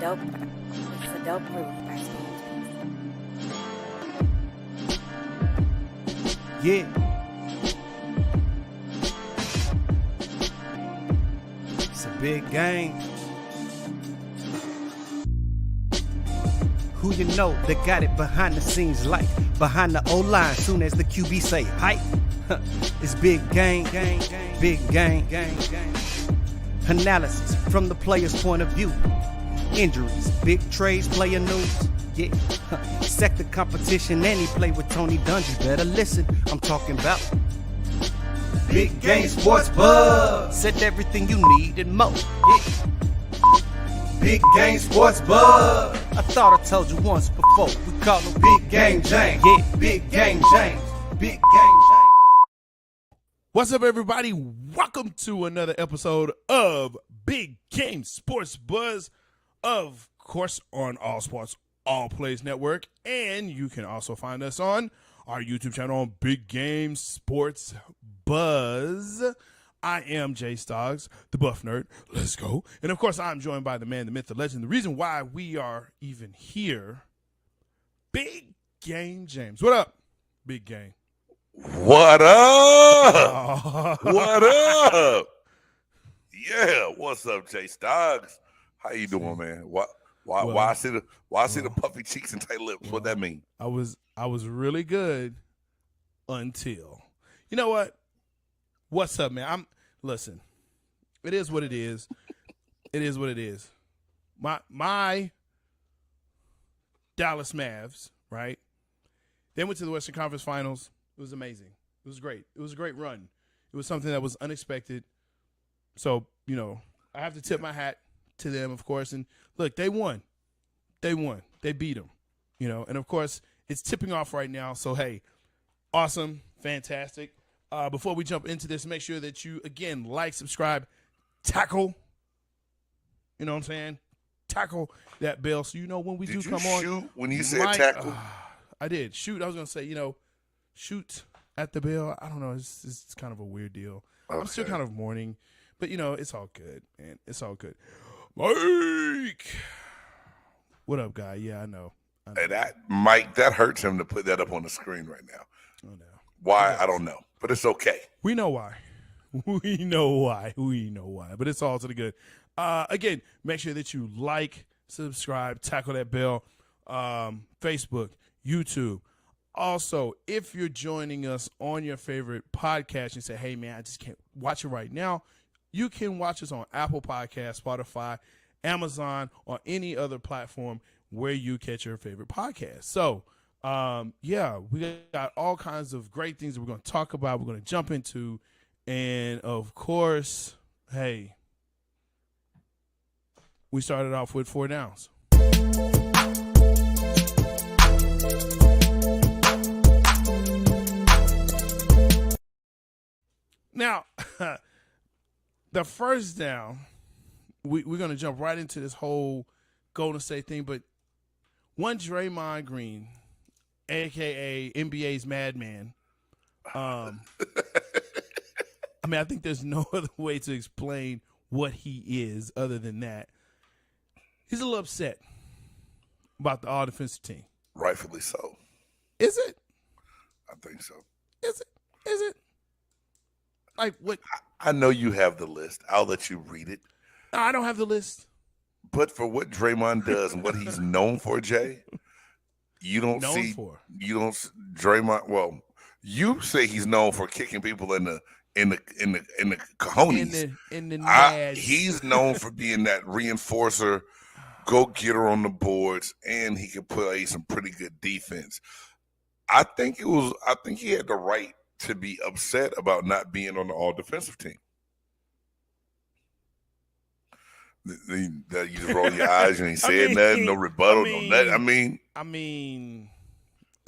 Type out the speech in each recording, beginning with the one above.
a dope move by Steve. Yeah. It's a big game. Who you know that got it behind the scenes like behind the O-line soon as the QB say hype? It's big game, big game. Analysis from the player's point of view. Injuries, big trades, player news. Yeah, sector competition, and he play with Tony Dungy. Better listen, I'm talking about Big Game Sports Buzz. Said everything you need and more. Yeah. Big Game Sports Buzz. I thought I told you once before. We call him Big Game James. Yeah, Big Game James. Big Game James. What's up, everybody? Welcome to another episode of Big Game Sports Buzz. Of course, on All Sports, All Plays Network. And you can also find us on our YouTube channel on Big Game Sports Buzz. I am Jay Stoggs, the Buff Nerd. Let's go. And of course, I'm joined by the man, the myth, the legend. The reason why we are even here, Big Game James. What up, Big Game? What up? What up? Yeah, what's up, Jay Stoggs? How you doing, man? Why I see the puffy cheeks and tight lips? What that mean? I was really good until, you know what? What's up, man? Listen. It is what it is. It is what it is. My Dallas Mavs, right? They went to the Western Conference Finals. It was amazing. It was great. It was a great run. It was something that was unexpected. So, you know, I have to tip my hat to them, of course. And look, they won. They won. They beat them, you know. And, of course, it's tipping off right now. So, hey, awesome, fantastic. Before we jump into this, make sure that you, again, like, subscribe, tackle. You know what I'm saying? Tackle that bell so you know when we do come on. Did you shoot when you said tackle? I did. Shoot. I was going to say, you know, shoot at the bell. I don't know. It's kind of a weird deal. Okay. I'm still kind of mourning, but, you know, it's all good, man. It's all good. Mike! What up, guy? Yeah, I know. Hey, Mike, that hurts him to put that up on the screen right now. Oh, no. Why? I don't know, but it's okay. We know why. We know why. But it's all to the good. Again, make sure that you like, subscribe, tackle that bell, Facebook, YouTube. Also, if you're joining us on your favorite podcast and say, hey, man, I just can't watch it right now, you can watch us on Apple Podcasts, Spotify, Amazon, or any other platform where you catch your favorite podcast. So, yeah, we got all kinds of great things that we're going to talk about, we're going to jump into. And, of course, hey, we started off with 4 downs. Now, the first down, we're going to jump right into this whole Golden State thing, but one Draymond Green, a.k.a. NBA's madman, I mean, I think there's no other way to explain what he is other than that. He's a little upset about the all-defensive team. Rightfully so. Is it? I think so. Is it? Like what? I know you have the list. I'll let you read it. No, I don't have the list. But for what Draymond does and what he's known for, Jay, you don't Draymond. Well, you say he's known for kicking people in the cojones. In the nads. He's known for being that reinforcer, go getter on the boards, and he can play some pretty good defense. I think he had the right to be upset about not being on the all-defensive team. You just roll your eyes and he said nothing, no rebuttal, no nothing. I mean,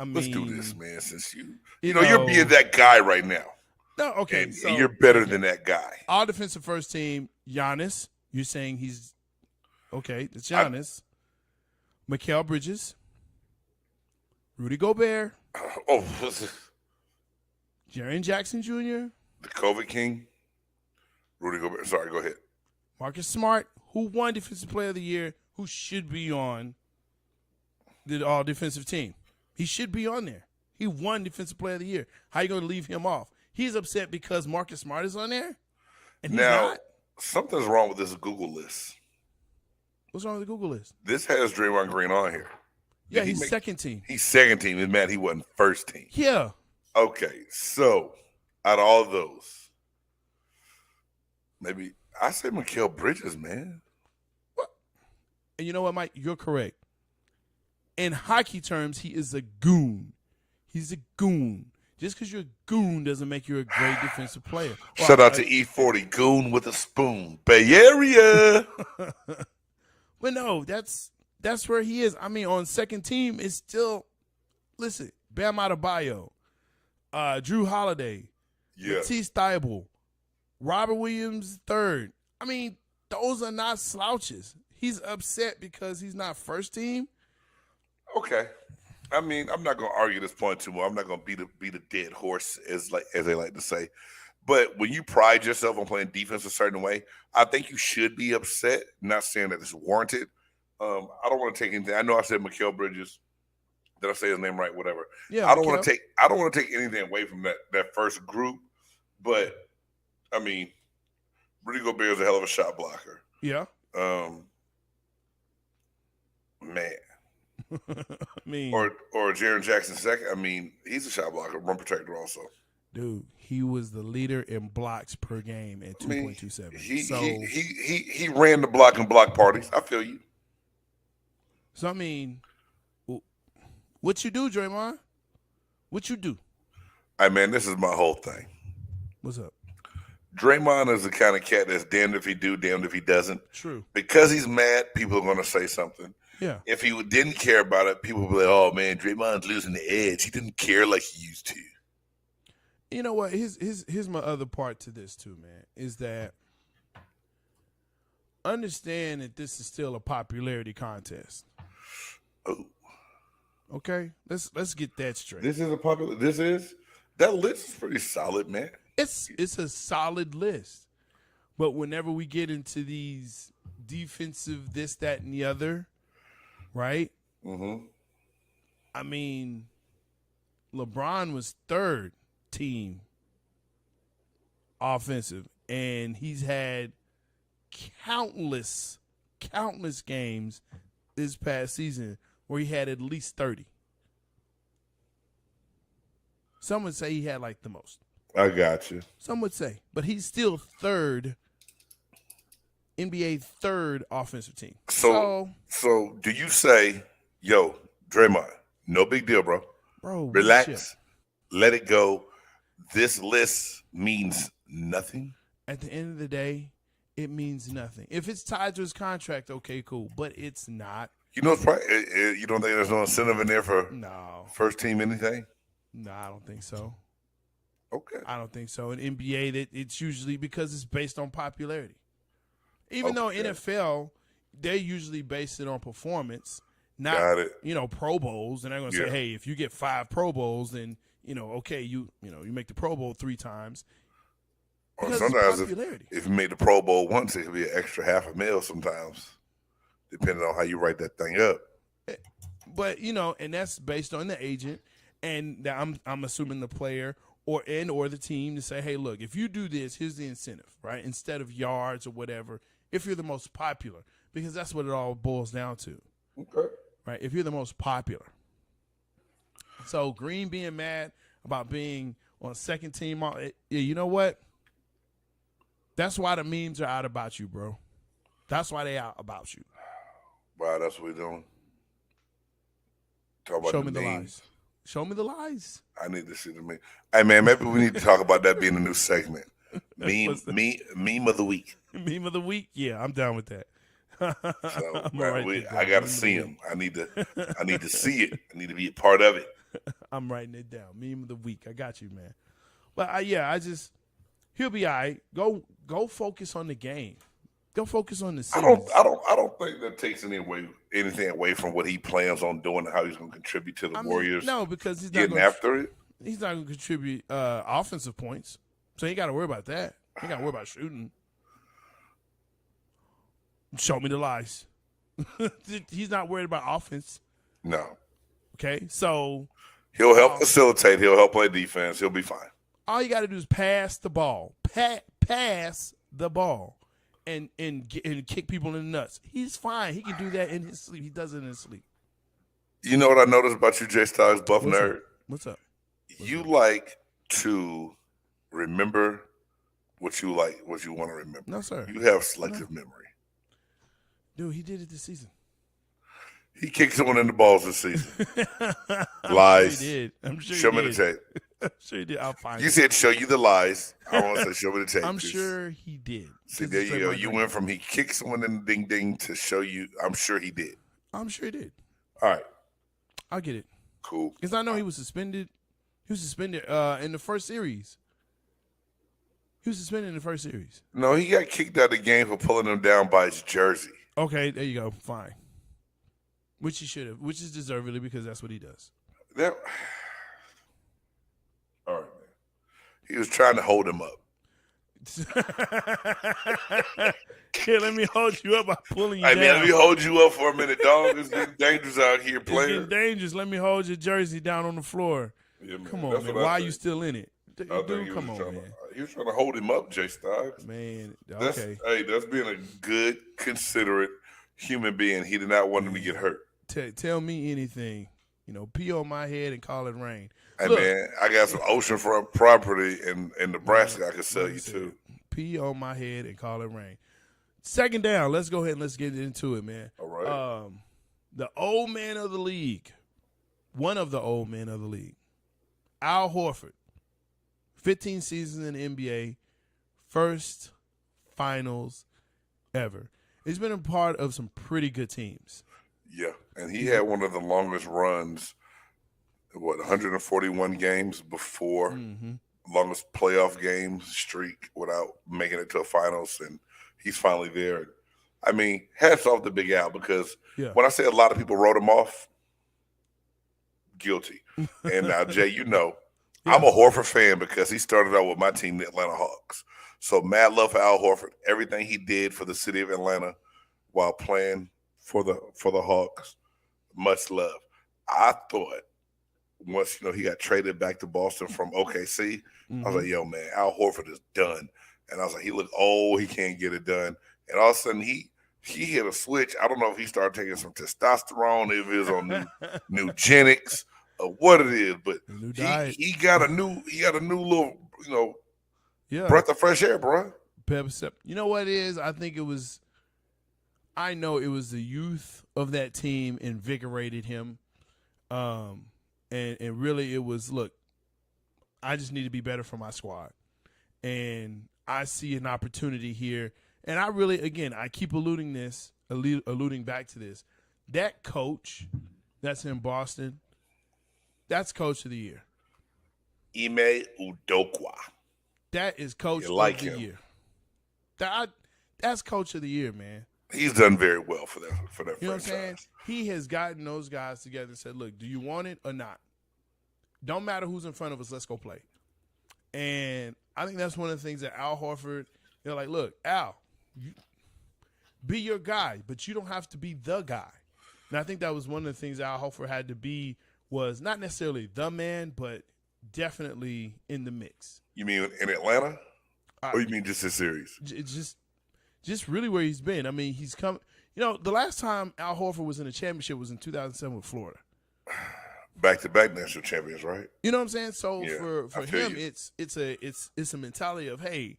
let's do this, man. Since you know you're being that guy right now. No, okay, and you're better than that guy. All defensive first team, Giannis. You're saying he's okay? It's Giannis, Mikal Bridges, Rudy Gobert. Jaren Jackson Jr., the COVID King, Rudy Gobert. Sorry, go ahead. Marcus Smart, who won Defensive Player of the Year who should be on the all-defensive team. He should be on there. He won Defensive Player of the Year. How you going to leave him off? He's upset because Marcus Smart is on there, and he's now, not. Something's wrong with this Google list. What's wrong with the Google list? This has Draymond Green on here. Yeah, he's second team. He's second team. He's mad he wasn't first team. Yeah. Okay, so out of all those, maybe I say Mikal Bridges, man. What? And you know what, Mike? You're correct. In hockey terms, he is a goon. He's a goon. Just because you're a goon doesn't make you a great defensive player. Shout out to E40, goon with a spoon. Bay Area. But no, that's where he is. I mean, on second team, it's still, listen, Bam Adebayo, Drew Holiday, Matisse Thybulle, Robert Williams III. I mean, those are not slouches. He's upset because he's not first team. Okay. I mean, I'm not going to argue this point too much. I'm not going to beat a dead horse, as they like to say. But when you pride yourself on playing defense a certain way, I think you should be upset. Not saying that it's warranted. I don't want to take anything. I know I said Mikal Bridges. Did I say his name right? Whatever. Yeah. I don't want to take anything away from that first group. But I mean, Rudy Gobert is a hell of a shot blocker. Yeah. Man. I mean, or Jaren Jackson second. I mean, he's a shot blocker, run protector also. Dude, he was the leader in blocks per game at 2.27. He ran the block and block parties. I feel you. So I mean, what you do, Draymond? What you do? Hey man, this is my whole thing. What's up? Draymond is the kind of cat that's damned if he do, damned if he doesn't. True. Because he's mad, people are going to say something. Yeah. If he didn't care about it, people would be like, oh, man, Draymond's losing the edge. He didn't care like he used to. You know what? Here's my other part to this too, man, is that understand that this is still a popularity contest. Oh. Okay? Let's get that straight. That list is pretty solid, man. It's a solid list. But whenever we get into these defensive this, that, and the other, right? Mm-hmm. I mean, LeBron was third team offensive, and he's had countless games this past season where he had at least 30. Some would say he had like the most. I got you. Some would say, but he's still third, NBA third offensive team. So do you say, yo, Draymond, no big deal, bro. Bro, relax, let it go. This list means nothing. At the end of the day, it means nothing. If it's tied to his contract, okay, cool, but it's not. You know, it's probably, you don't think there's no incentive in there for first team anything? No, I don't think so. Okay. I don't think so. In NBA, it's usually because it's based on popularity. Even though NFL, they usually base it on performance, not Pro Bowls. And they're going to say, hey, if you get 5 Pro Bowls, then okay, you make the Pro Bowl 3 times. Or sometimes if you make the Pro Bowl once, it could be an extra $500,000 sometimes, depending on how you write that thing up. But and that's based on the agent, and I'm assuming the player or the team to say, hey, look, if you do this, here's the incentive, right? Instead of yards or whatever, if you're the most popular, because that's what it all boils down to. Okay. Right? If you're the most popular. So Green being mad about being on second team, you know what? That's why the memes are out about you, bro. That's why they out about you. Wow, that's what we're doing. Talk about Show me the lies. Show me the lies. I need to see the meme. Hey, man, maybe we need to talk about that being a new segment. Meme of the week. Meme of the week? Yeah, I'm down with that. So, I got to see him. I need to see it. I need to be a part of it. I'm writing it down. Meme of the week. I got you, man. But he'll be all right. Go focus on the game. Go focus on the series. I don't think that takes anything away from what he plans on doing and how he's going to contribute to the Warriors. No, because he's not getting after it. He's not going to contribute offensive points, so he got to worry about that. He got to worry about shooting. Show me the lies. He's not worried about offense. No. Okay, so He'll help facilitate. He'll help play defense. He'll be fine. all you got to do is pass the ball. Pass the ball. And kick people in the nuts. He's fine. He can do that in his sleep. He does it in his sleep. You know what I noticed about you, J Styles, buff nerd? What's up? You like to remember what you want to remember. No, sir. You have selective memory. Dude, he did it this season. He kicked someone in the balls this season. Lies. He did. I'm sure Show he me did. the tape. I'm sure he did. I'll find You it. said show you the lies. I want to say show me the tape. I'm sure he did. See, there you go. You went from he kicked someone in the ding ding to show you. I'm sure he did. I'm sure he did. All right. I'll get it. Cool. Because I know he was suspended. He was suspended in the first series. He was suspended in the first series. No, he got kicked out of the game for pulling him down by his jersey. Okay, there you go. Fine. Which he should have. Which is deservedly because that's what he does. All right, man. He was trying to hold him up. Here, let me hold you up by pulling you Hey, down. man, let me hold you up for a minute, dog. It's getting dangerous out here It's playing. getting dangerous. Let me hold your jersey down on the floor. Yeah, man. Come on, That's man. what I Why are think. you still in it? I think Dude, he come was on, trying man. He was trying to hold him up, Jay Stocks. Man, That's, okay. Hey, that's being a good, considerate human being. He did not want him to get hurt. Tell me anything. Pee on my head and call it rain. Hey, Look, man, I got some oceanfront property in Nebraska I could sell you to. Pee on my head and call it rain. Second down. Let's go ahead and let's get into it, man. All right. The old man of the league, one of the old men of the league, Al Horford, 15 seasons in the NBA, first finals ever. He's been a part of some pretty good teams. Yeah, and he had one of the longest runs, 141 games before longest playoff game streak without making it to a finals, and he's finally there. I mean, hats off to Big Al because when I say a lot of people wrote him off, guilty. And now, Jay, I'm a Horford fan because he started out with my team, the Atlanta Hawks. So mad love for Al Horford. Everything he did for the city of Atlanta while playing for the Hawks, much love. I thought once he got traded back to Boston from OKC, I was like, yo, man, Al Horford is done. And I was like, he looked old, he can't get it done. And all of a sudden he hit a switch. I don't know if he started taking some testosterone, if it was on new Genix or what it is, but he got a new little, breath of fresh air, bro. You know what it is? I know it was the youth of that team invigorated him. And really it was, look, I just need to be better for my squad. And I see an opportunity here. And I really, again, I keep alluding back to this. That coach that's in Boston, that's coach of the year. Ime Udokwa. That is coach You like of the him. year. That's coach of the year, man. He's done very well for that You know what I'm franchise. saying? He has gotten those guys together and said, look, do you want it or not? Don't matter who's in front of us, let's go play. And I think that's one of the things that Al Horford, they're like, look, Al, be your guy, but you don't have to be the guy. And I think that was one of the things Al Horford had to be, was not necessarily the man, but definitely in the mix. You mean in Atlanta? Or you mean just this series? It's just really where he's been. I mean, he's come. The last time Al Horford was in a championship was in 2007 with Florida. Back-to-back national champions, right? You know what I'm saying? So Yeah, for I feel him, you. it's a mentality of, hey,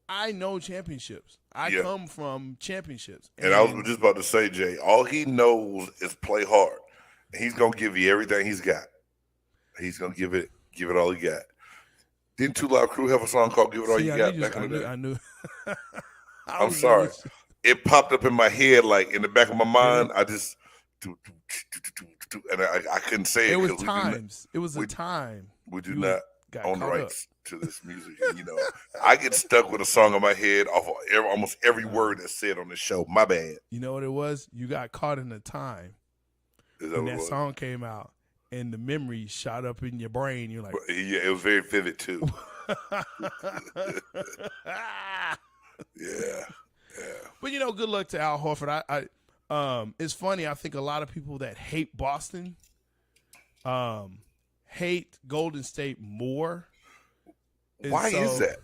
I know championships. I come from championships. And I was just about to say, Jay, all he knows is play hard. And he's gonna give you everything he's got. He's gonna give it all he got. Didn't Too Loud Crew have a song called "Give It All You Got" back in the day? I knew. I'm sorry. It popped up in my head, like in the back of my mind. I just and I couldn't say it. It was 'cause times. It was a time. We do you not got own the caught rights to this music. And, I get stuck with a song in my head off of almost every word that's said on the show. My bad. You know what it was? You got caught in a time Is that when what it that was? song came out, and the memory shot up in your brain. You're like, Yeah, it was very vivid too. Yeah. But good luck to Al Horford. It's funny. I think a lot of people that hate Boston hate Golden State more. And Why is that?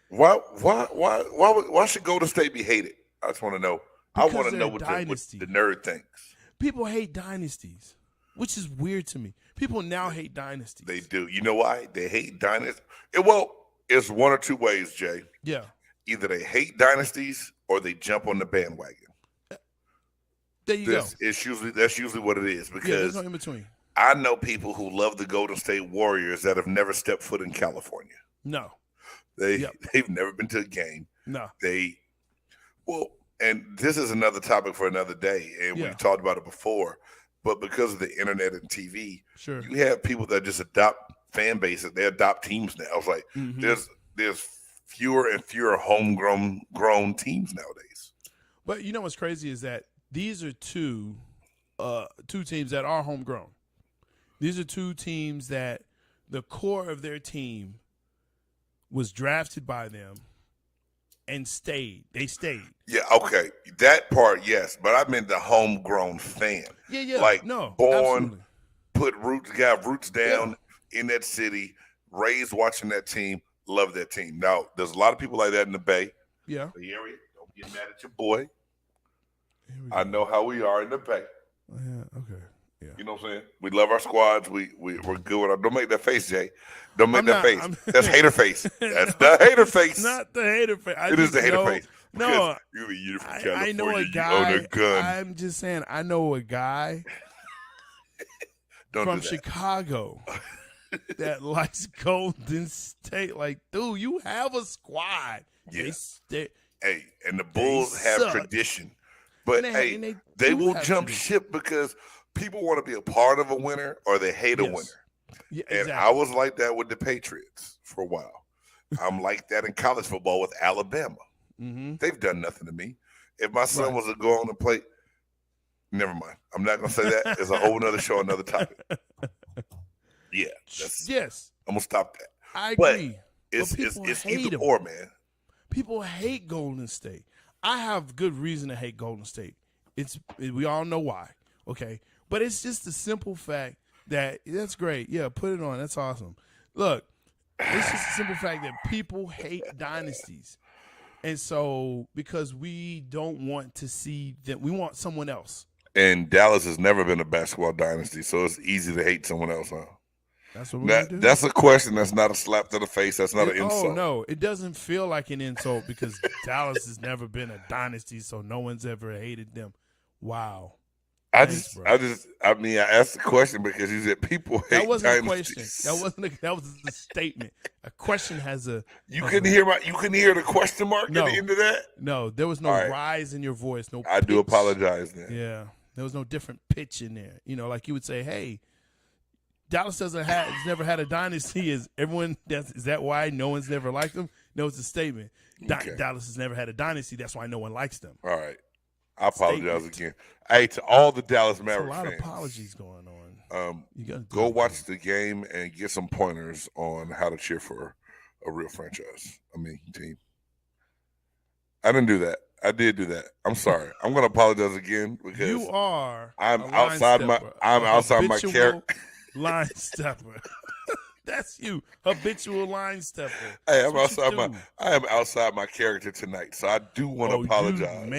Why should Golden State be hated? I just want to know. I Because want to they're know a what dynasty. the nerd thinks. People hate dynasties, which is weird to me. People now hate dynasties. They do. You know why? They hate dynasties. Well, it's one or two ways, Jay. Yeah. Either they hate dynasties or they jump on the bandwagon. There you go. That's usually what it is, Yeah, because there's no in between. I know people who love the Golden State Warriors that have never stepped foot in California. No. They've never been to a game. No. And this is another topic for another day, and we've talked about it before. But because of the internet and TV, Sure. you have people that just adopt fan bases. They adopt teams now. It's like there's fewer and fewer homegrown teams nowadays. But you know what's crazy is that these are two teams that are homegrown. These are two teams that the core of their team was drafted by them and stayed. They stayed. Yeah, okay. That part, yes. But I meant the homegrown fan. Yeah. Like born, absolutely. got roots down in that city, raised watching that team, love that team. Now, there's a lot of people like that in the Bay. Yeah. The area. Don't get mad at your boy. I know how we are in the Bay. Yeah, okay. Yeah. You know what I'm saying? We love our squads. We're good with our. Don't make that face, Jay. Don't make that face. That's hater face. That's the hater face. Not the hater face. It is the hater face. No, you're from California. I know a guy. You own a gun. I'm just saying, I know a guy from Chicago that likes Golden State. Like, dude, you have a squad. Yes. Hey, and the Bulls have suck. Tradition. But they will jump ship because people want to be a part of a winner or they hate a winner. Yeah, and exactly. I was like that with the Patriots for a while. I'm like that in college football with Alabama. Mm-hmm. They've done nothing to me. If my son was to go on and play, never mind. I'm not going to say that. It's a whole other show, another topic. Yeah. Yes. I'm going to stop that. I agree. It's either or, man. People hate Golden State. I have good reason to hate Golden State. We all know why, okay? But it's just the simple fact that that's great. Yeah, put it on. That's awesome. Look, it's just a simple fact that people hate dynasties. And so because we don't want to see that, we want someone else. And Dallas has never been a basketball dynasty, so it's easy to hate someone else, huh? That's what we're going to do. That's a question. That's not a slap to the face. That's not an insult. Oh, no. It doesn't feel like an insult because Dallas has never been a dynasty, so no one's ever hated them. Wow. I asked the question because you said people hate That wasn't dynasties. a question. That was a statement. A question has a. You couldn't hear the question mark at the end of that? No, there was no rise in your voice. No. I do apologize then. Yeah, there was no different pitch in there. You know, like you would say, "Hey, Dallas has never had a dynasty. Is that why no one's never liked them?" No, it's a statement. Okay. Dallas has never had a dynasty. That's why no one likes them. All right. I apologize again. Hey, to all the Dallas Mavericks fans. A lot of apologies going on. Go watch the game and get some pointers on how to cheer for a real franchise. Team. I didn't do that. I did do that. I'm sorry. I'm going to apologize again because I'm outside my character. Line stepper. That's you, habitual line stepper. Hey, I am outside my character tonight, so I do want to apologize.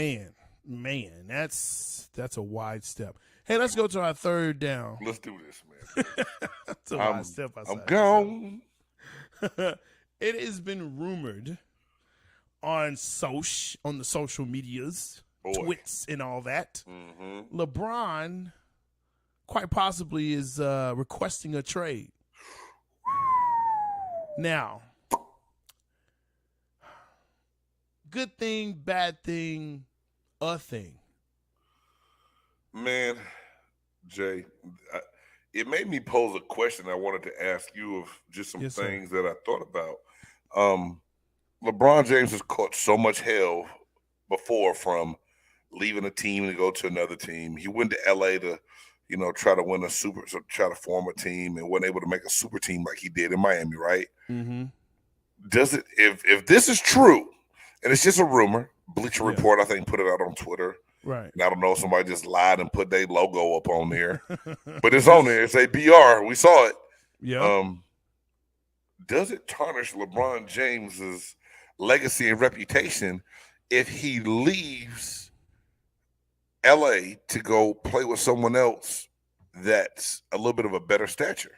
Man, that's a wide step. Hey, let's go to our third down. Let's do this, man. That's a wide step. I'm gone. It has been rumored on the social medias, twits and all that. Mm-hmm. LeBron quite possibly is requesting a trade. Now, good thing, bad thing, a thing. Man, Jay, it made me pose a question I wanted to ask you of just some things that I thought about. LeBron James has caught so much hell before from leaving a team to go to another team. He went to LA to, try to form a team and wasn't able to make a super team like he did in Miami, right? Mm-hmm. Does it, if this is true, and it's just a rumor, Bleacher Report, I think, put it out on Twitter. Right. And I don't know if somebody just lied and put their logo up on there, but it's on there. It's a BR. We saw it. Yeah. Does it tarnish LeBron James's legacy and reputation if he leaves LA to go play with someone else that's a little bit of a better stature?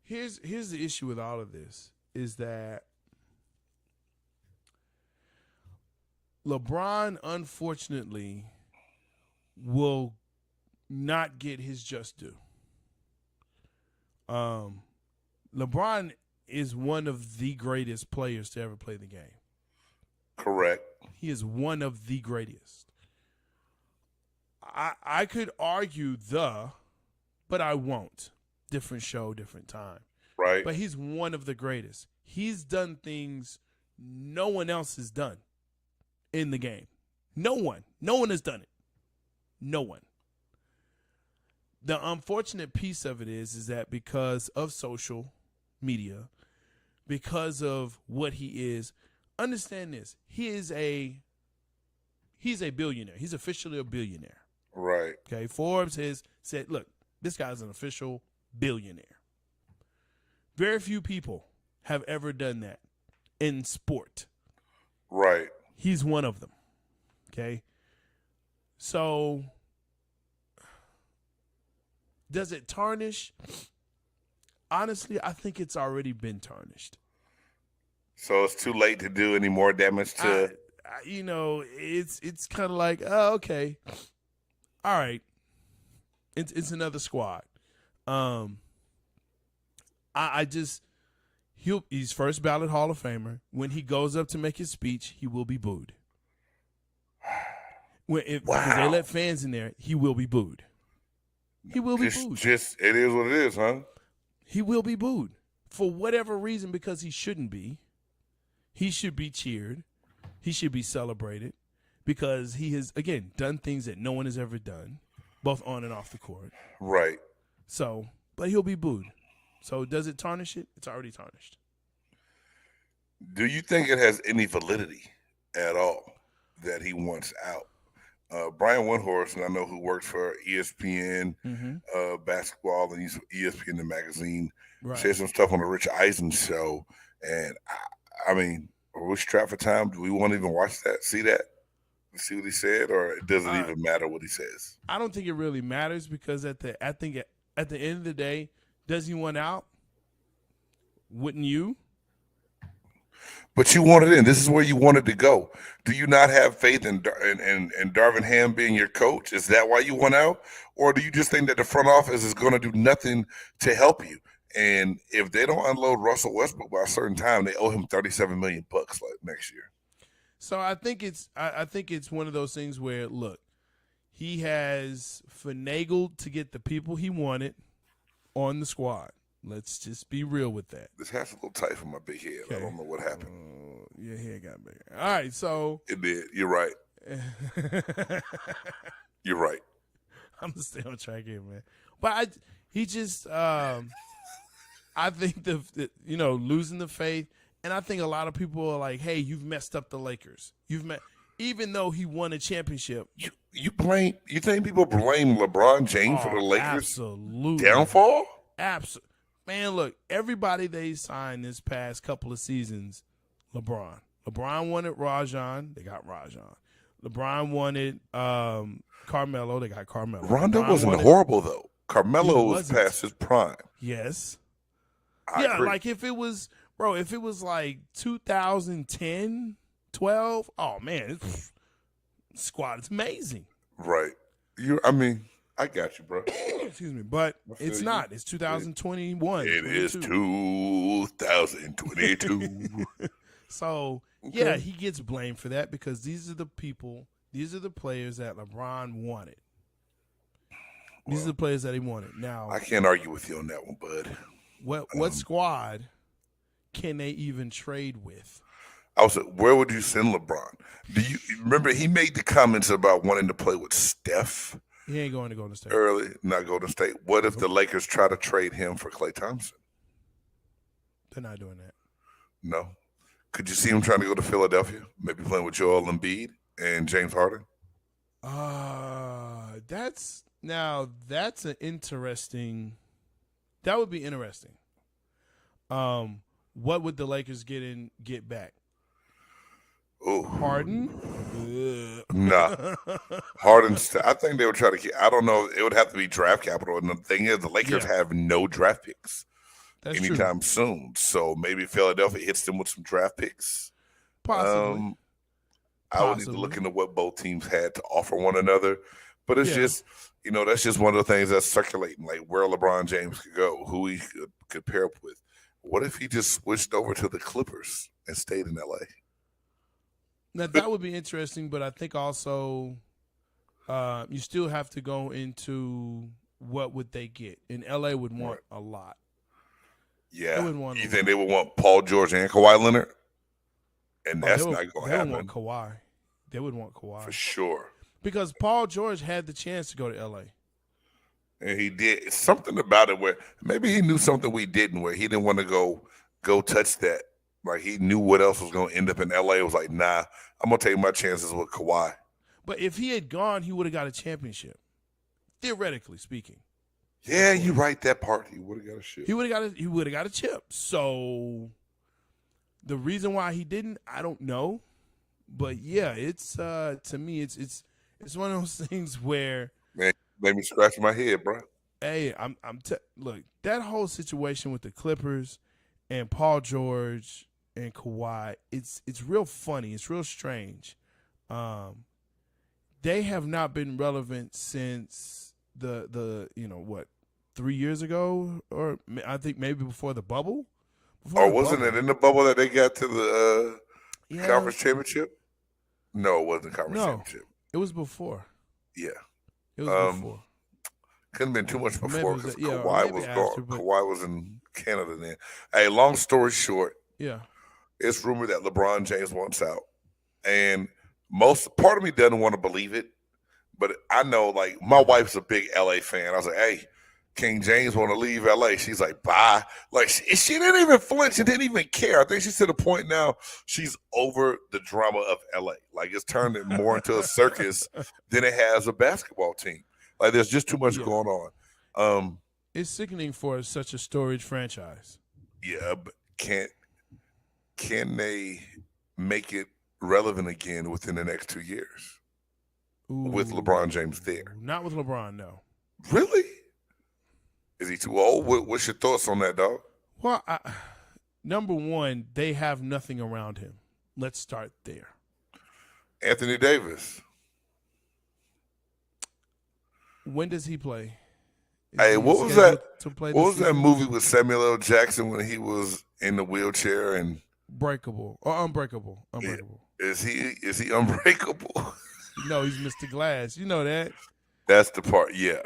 Here's the issue with all of this is that LeBron, unfortunately, will not get his just due. LeBron is one of the greatest players to ever play the game. Correct. He is one of the greatest. I could argue but I won't. Different show, different time. Right. But he's one of the greatest. He's done things no one else has done in the game. No one. No one has done it. No one. The unfortunate piece of it is that because of social media, because of what he is, understand this. He's a billionaire. He's officially a billionaire. Right. Okay. Forbes has said, look, this guy's an official billionaire. Very few people have ever done that in sport. Right. He's one of them. Okay. So does it tarnish? Honestly, I think it's already been tarnished. So it's too late to do any more damage to. It's kind of like, oh, okay, all right. It's another squad. He's first ballot Hall of Famer. When he goes up to make his speech, he will be booed. Because they let fans in there, he will be booed. He will be booed. Just it is what it is, huh? He will be booed for whatever reason, because he shouldn't be. He should be cheered. He should be celebrated because he has, again, done things that no one has ever done, both on and off the court. Right. So, but he'll be booed. So does it tarnish it? It's already tarnished. Do you think it has any validity at all that he wants out? Brian Windhorst, and I know who works for ESPN basketball and ESPN the magazine, said some stuff on the Rich Eisen show. And I mean, are we strapped for time? Do we want to even watch that, see that, see what he said, or does it even matter what he says? I don't think it really matters because at the end of the day, does he want out? Wouldn't you? But you wanted in. This is where you wanted to go. Do you not have faith in Darvin Ham being your coach? Is that why you want out? Or do you just think that the front office is going to do nothing to help you? And if they don't unload Russell Westbrook by a certain time, they owe him $37 million like next year. So I think it's one of those things where, look, he has finagled to get the people he wanted on the squad. Let's just be real with that. This hat's a little tight for my big head. Okay. I don't know what happened. Your head got bigger. All right, so it did. You're right. You're right. I'm gonna stay on track here, man. But I think losing the faith, and I think a lot of people are like, "Hey, you've messed up the Lakers. Even though he won a championship." You think people blame LeBron James for the Lakers' downfall? Absolutely. Man, look, everybody they signed this past couple of seasons, LeBron. LeBron wanted Rajon. They got Rajon. LeBron wanted Carmelo. They got Carmelo. Rondo wasn't horrible, though. Carmelo was past his prime. Yes. I agree. Like if it was like 2010, 12, oh, man, squad is amazing. Right. I got you, bro. Excuse me, but it's not. It's 2021. It is 2022. So, yeah, he gets blamed for that because these are the players that LeBron wanted. These are the players that he wanted. Now, I can't argue with you on that one, bud. What squad can they even trade with? Where would you send LeBron? Do you remember he made the comments about wanting to play with Steph? He ain't going to Golden State. Early, not Golden State. What if the Lakers try to trade him for Klay Thompson? They're not doing that. No. Could you see him trying to go to Philadelphia? Maybe playing with Joel Embiid and James Harden? That's an interesting. That would be interesting. What would the Lakers get back? Ooh. Harden? Nah. Harden. I think they would try to get. I don't know. It would have to be draft capital. And the thing is, the Lakers have no draft picks anytime soon. So maybe Philadelphia hits them with some draft picks. Possibly. I would need to look into what both teams had to offer one another. But it's just, that's just one of the things that's circulating, like where LeBron James could go, who he could pair up with. What if he just switched over to the Clippers and stayed in L.A.? Now, that would be interesting, but I think also you still have to go into what would they get. And L.A. would want a lot. Yeah. You think they would want Paul George and Kawhi Leonard? And that's not going to happen. They would want Kawhi. They would want Kawhi. For sure. Because Paul George had the chance to go to L.A. And he did. Something about it where maybe he knew something we didn't, where he didn't want to go touch that. Like he knew what else was going to end up in L.A. It was like, nah, I'm going to take my chances with Kawhi. But if he had gone, he would have got a championship, theoretically speaking. Yeah, you're right. That part, he would have got a chip. He would have got a chip. So the reason why he didn't, I don't know. But yeah, it's to me, it's one of those things where, man, made me scratch my head, bro. Hey, look, that whole situation with the Clippers and Paul George and Kawhi, it's real funny. It's real strange. They have not been relevant since the 3 years ago, or I think maybe before the bubble. Wasn't it in the bubble that they got to the conference championship? No, it wasn't the conference championship. It was before. Yeah. It was before. Couldn't have been too much before because Kawhi was gone. Kawhi was in Canada then. Hey, long story short, it's rumored that LeBron James wants out. And part of me doesn't want to believe it, but I know, like, my wife's a big LA fan. I was like, hey, King James want to leave LA. She's like, bye. Like, she didn't even flinch and didn't even care. I think she's to the point now she's over the drama of LA. Like, it's turned it more into a circus than it has a basketball team. Like, there's just too much going on. It's sickening for such a storied franchise. Yeah, but can they make it relevant again within the next 2 years? With LeBron James there? Not with LeBron, no. Really? Is he too old? What's your thoughts on that, dog? Well, number one, they have nothing around him. Let's start there. Anthony Davis. When does he play? Hey, what was that? What was that movie with Samuel L. Jackson when he was in the wheelchair and Breakable or Unbreakable? Unbreakable. Is he unbreakable? No, he's Mr. Glass. You know that. That's the part. Yeah.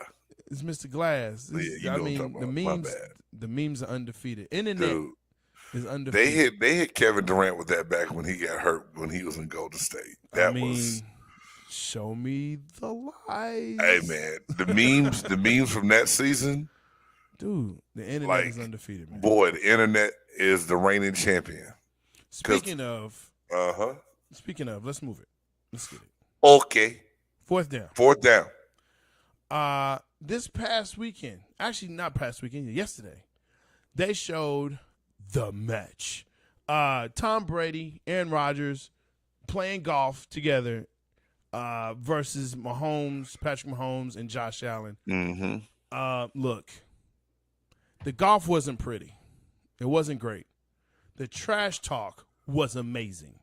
It's Mr. Glass. The memes are undefeated. Internet is undefeated. They hit Kevin Durant with that back when he got hurt when he was in Golden State. Show me the lies. Hey man, the memes from that season, dude. The internet is undefeated, man. Boy, the internet is the reigning champion. Speaking of, let's move it. Let's get it. Okay. Fourth down. This past weekend, actually not past weekend, yesterday, they showed the match. Tom Brady, Aaron Rodgers playing golf together versus Patrick Mahomes, and Josh Allen. Mm-hmm. Look, the golf wasn't pretty. It wasn't great. The trash talk was amazing.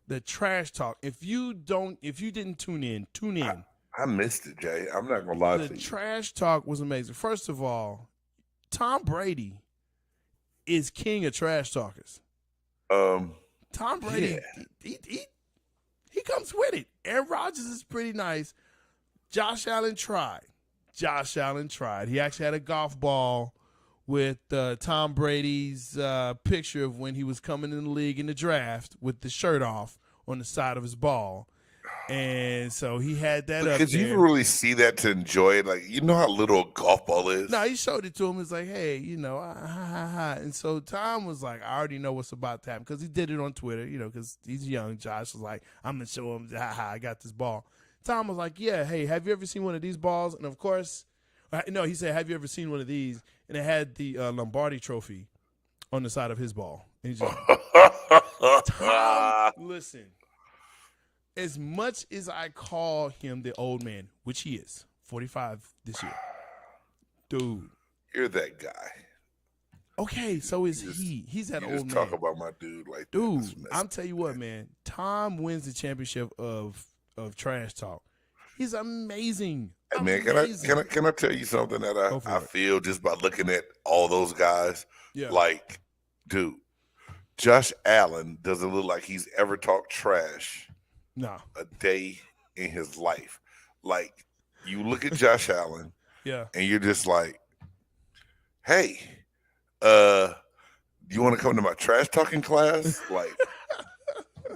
The trash talk. If you didn't tune in. I missed it, Jay. I'm not gonna lie to you. The trash talk was amazing. First of all, Tom Brady is king of trash talkers. Tom Brady, he comes with it. Aaron Rodgers is pretty nice. Josh Allen tried. He actually had a golf ball with Tom Brady's picture of when he was coming in the league in the draft with the shirt off on the side of his ball. And so he had that up Could you there. even really see that to enjoy it? Like, you know how little a golf ball is? No, he showed it to him. It's like, hey, And so Tom was like, I already know what's about to happen because he did it on Twitter, because he's young. Josh was like, I'm going to show him, I got this ball. Tom was like, yeah, hey, have you ever seen one of these balls? And, of course, no, he said, have you ever seen one of these? And it had the Lombardi trophy on the side of his ball. And he's just, Tom, listen, as much as I call him the old man, which he is, 45 this year, dude. You're that guy. Okay, so is he. He's that old man. Talk about my dude like that. Dude, I'm tell you what, man. Tom wins the championship of trash talk. He's amazing. Hey, man, can I tell you something that I feel just by looking at all those guys? Yeah. Like, dude, Josh Allen doesn't look like he's ever talked trash a day in his life. Like, you look at Josh Allen, yeah, and you're just like, hey, you want to come to my trash talking class?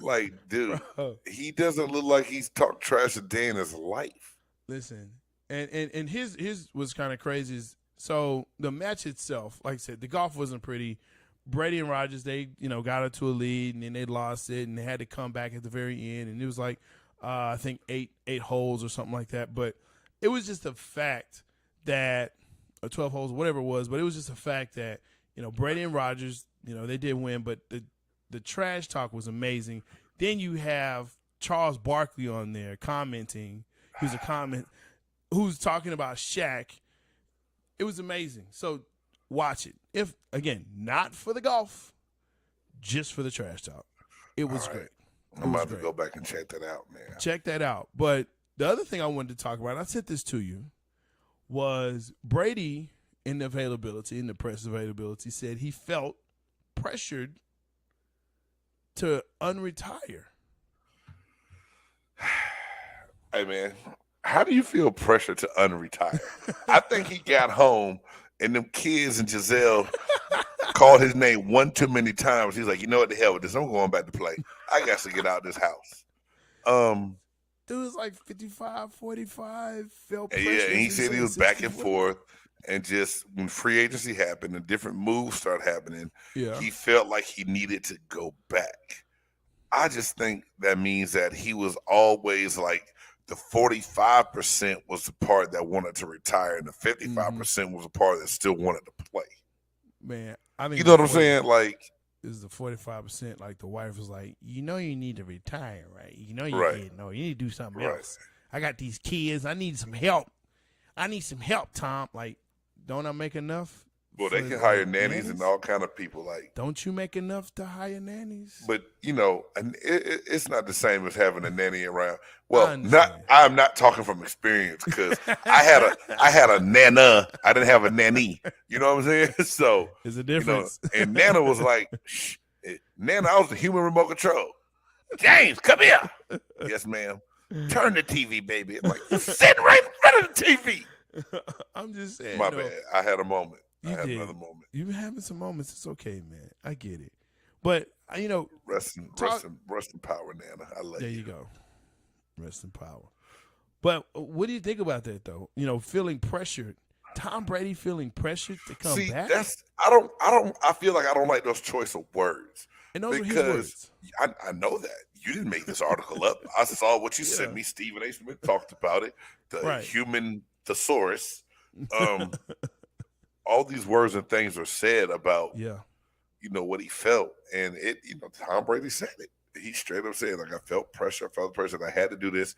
Like, dude, he doesn't look like he's talked trash a day in his life. Listen, and his was kind of crazy. So the match itself, like I said, the golf wasn't pretty. Brady and Rogers, they got into a lead and then they lost it and they had to come back at the very end, and it was like I think eight holes or something like that. But it was just a fact that, or 12 holes, whatever it was, but it was just a fact that Brady and Rogers, they did win, but the trash talk was amazing. Then you have Charles Barkley on there commenting. Who's talking about Shaq. It was amazing. So watch it. If, again, not for the golf, just for the trash talk. It was great. I'm about to go back and check that out, man. Check that out. But the other thing I wanted to talk about, and I said this to you, was Brady in the press availability, said he felt pressured to unretire. Hey, man, how do you feel pressure to unretire? I think he got home and them kids and Giselle called his name one too many times. He's like, you know what, the hell with this. I'm going back to play. I got to get out of this house. Dude was like 55, 45, felt pressure. Yeah, and he said he was back and forth. And just when free agency happened and different moves started happening, he felt like he needed to go back. I just think that means that he was always like the 45% was the part that wanted to retire and the 55% was the part that still wanted to play. Man, I mean, you know what I'm saying? Like, this is the 45%. Like the wife was like, you need to retire, right? You need to do something else. I got these kids. I need some help. Tom. Like, don't I make enough? Well, they can hire nannies and all kind of people. Like, don't you make enough to hire nannies? But it's not the same as having a nanny around. Well, I'm not talking from experience because I had a nana. I didn't have a nanny. You know what I'm saying? So there's a difference. And Nana was like, shh, Nana, I was the human remote control. James, come here. Yes, ma'am. Turn the TV, baby. I'm like, sit right in front of the TV. I'm just saying. My bad. I had a moment. I had another moment. You've been having some moments. It's okay, man. I get it. But, rest in power, Nana. I love you. There you go. Rest in power. But what do you think about that, though? Feeling pressured. Tom Brady feeling pressured to come back? I feel like I don't like those choice of words. And those are his words. I know that. You didn't make this article up. I saw what you sent me. Stephen A. Smith talked about it. The human thesaurus. All these words and things are said about, what he felt. And Tom Brady said it. He straight up said, like, I felt pressure. I felt the pressure. I had to do this.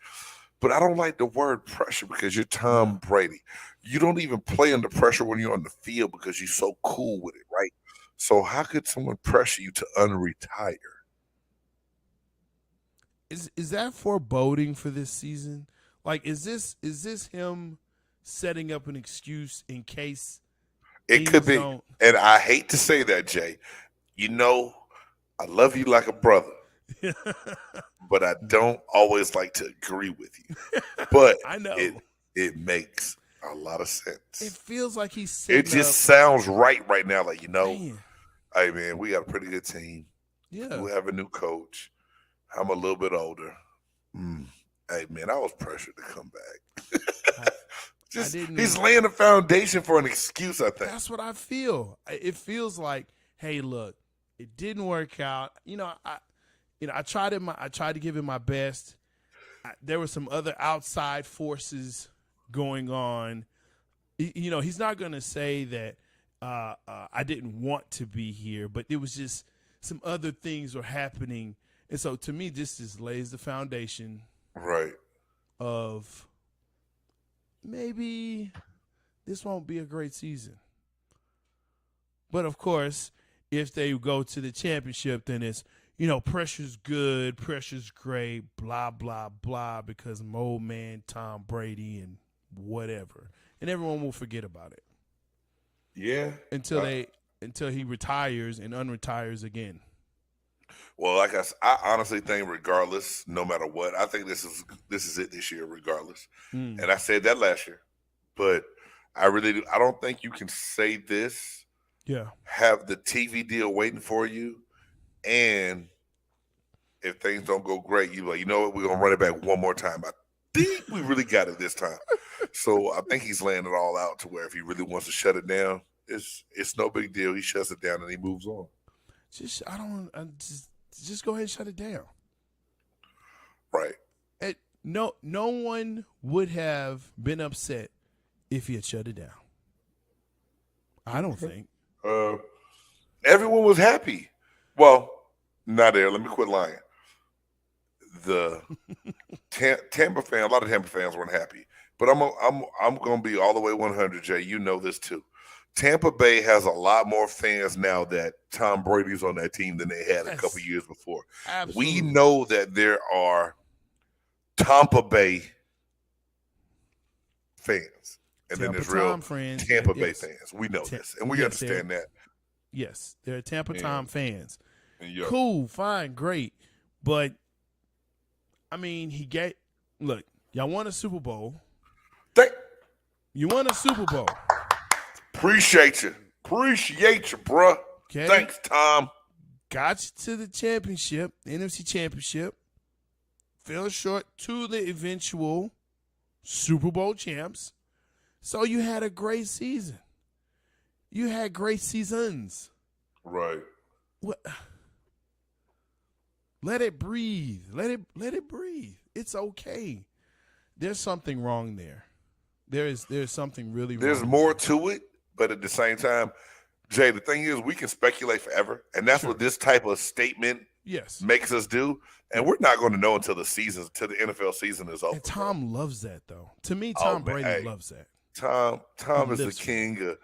But I don't like the word pressure because you're Tom Brady. You don't even play under pressure when you're on the field because you're so cool with it, right? So how could someone pressure you to unretire? Is that foreboding for this season? Like, is this him setting up an excuse in case it could be? And I hate to say that, Jay. I love you like a brother, but I don't always like to agree with you. But I know it makes a lot of sense. It feels like he's setting It just sounds right now. Like, hey, man, we got a pretty good team. Yeah. We have a new coach. I'm a little bit older. Hey, man, I was pressured to come back. didn't. He's laying the foundation for an excuse, I think. That's what I feel. It feels like, hey, look, it didn't work out. I tried it. I tried to give it my best. There were some other outside forces going on. He's not going to say that I didn't want to be here, but it was just some other things were happening. And so to me, this just lays the foundation of maybe this won't be a great season. But, of course, if they go to the championship, then it's, pressure's good, pressure's great, blah, blah, blah, because I'm old man Tom Brady and whatever. And everyone will forget about it. Yeah. Until he retires and unretires again. Well, like I honestly think regardless, no matter what, I think this is it this year regardless. And I said that last year. But I really do. I don't think you can say this. Yeah. Have the TV deal waiting for you, and if things don't go great, you're like, you know what, we're gonna run it back one more time. I think we really got it this time. So I think he's laying it all out to where if he really wants to shut it down, it's no big deal. He shuts it down and he moves on. Just go ahead and shut it down. Right. No one would have been upset if he had shut it down. I don't think. Everyone was happy. Well, not there. Let me quit lying. The Tampa fan, a lot of Tampa fans weren't happy, but I'm going to be all the way 100. Jay, you know this too. Tampa Bay has a lot more fans now that Tom Brady's on that team than they had a couple years before. Absolutely. We know that there are Tampa Bay fans, and then there's real Tampa Bay fans. We know this, and we understand that. Yes, they're Tampa Tom fans. Yeah. Cool, fine, great. But, I mean, look, y'all won a Super Bowl. You won a Super Bowl. Appreciate you, bruh. Okay. Thanks, Tom. Got you to the championship, the NFC Championship. Fell short to the eventual Super Bowl champs. So you had a great season. You had great seasons. Right. What? Let it breathe. Let it breathe. It's okay. There's something wrong there. There's something really wrong. There's more to it, but at the same time, Jay, the thing is we can speculate forever, and that's what this type of statement makes us do. And we're not going to know until the NFL season is over. And Tom loves that, though. To me, Tom Brady loves that. Tom is the king of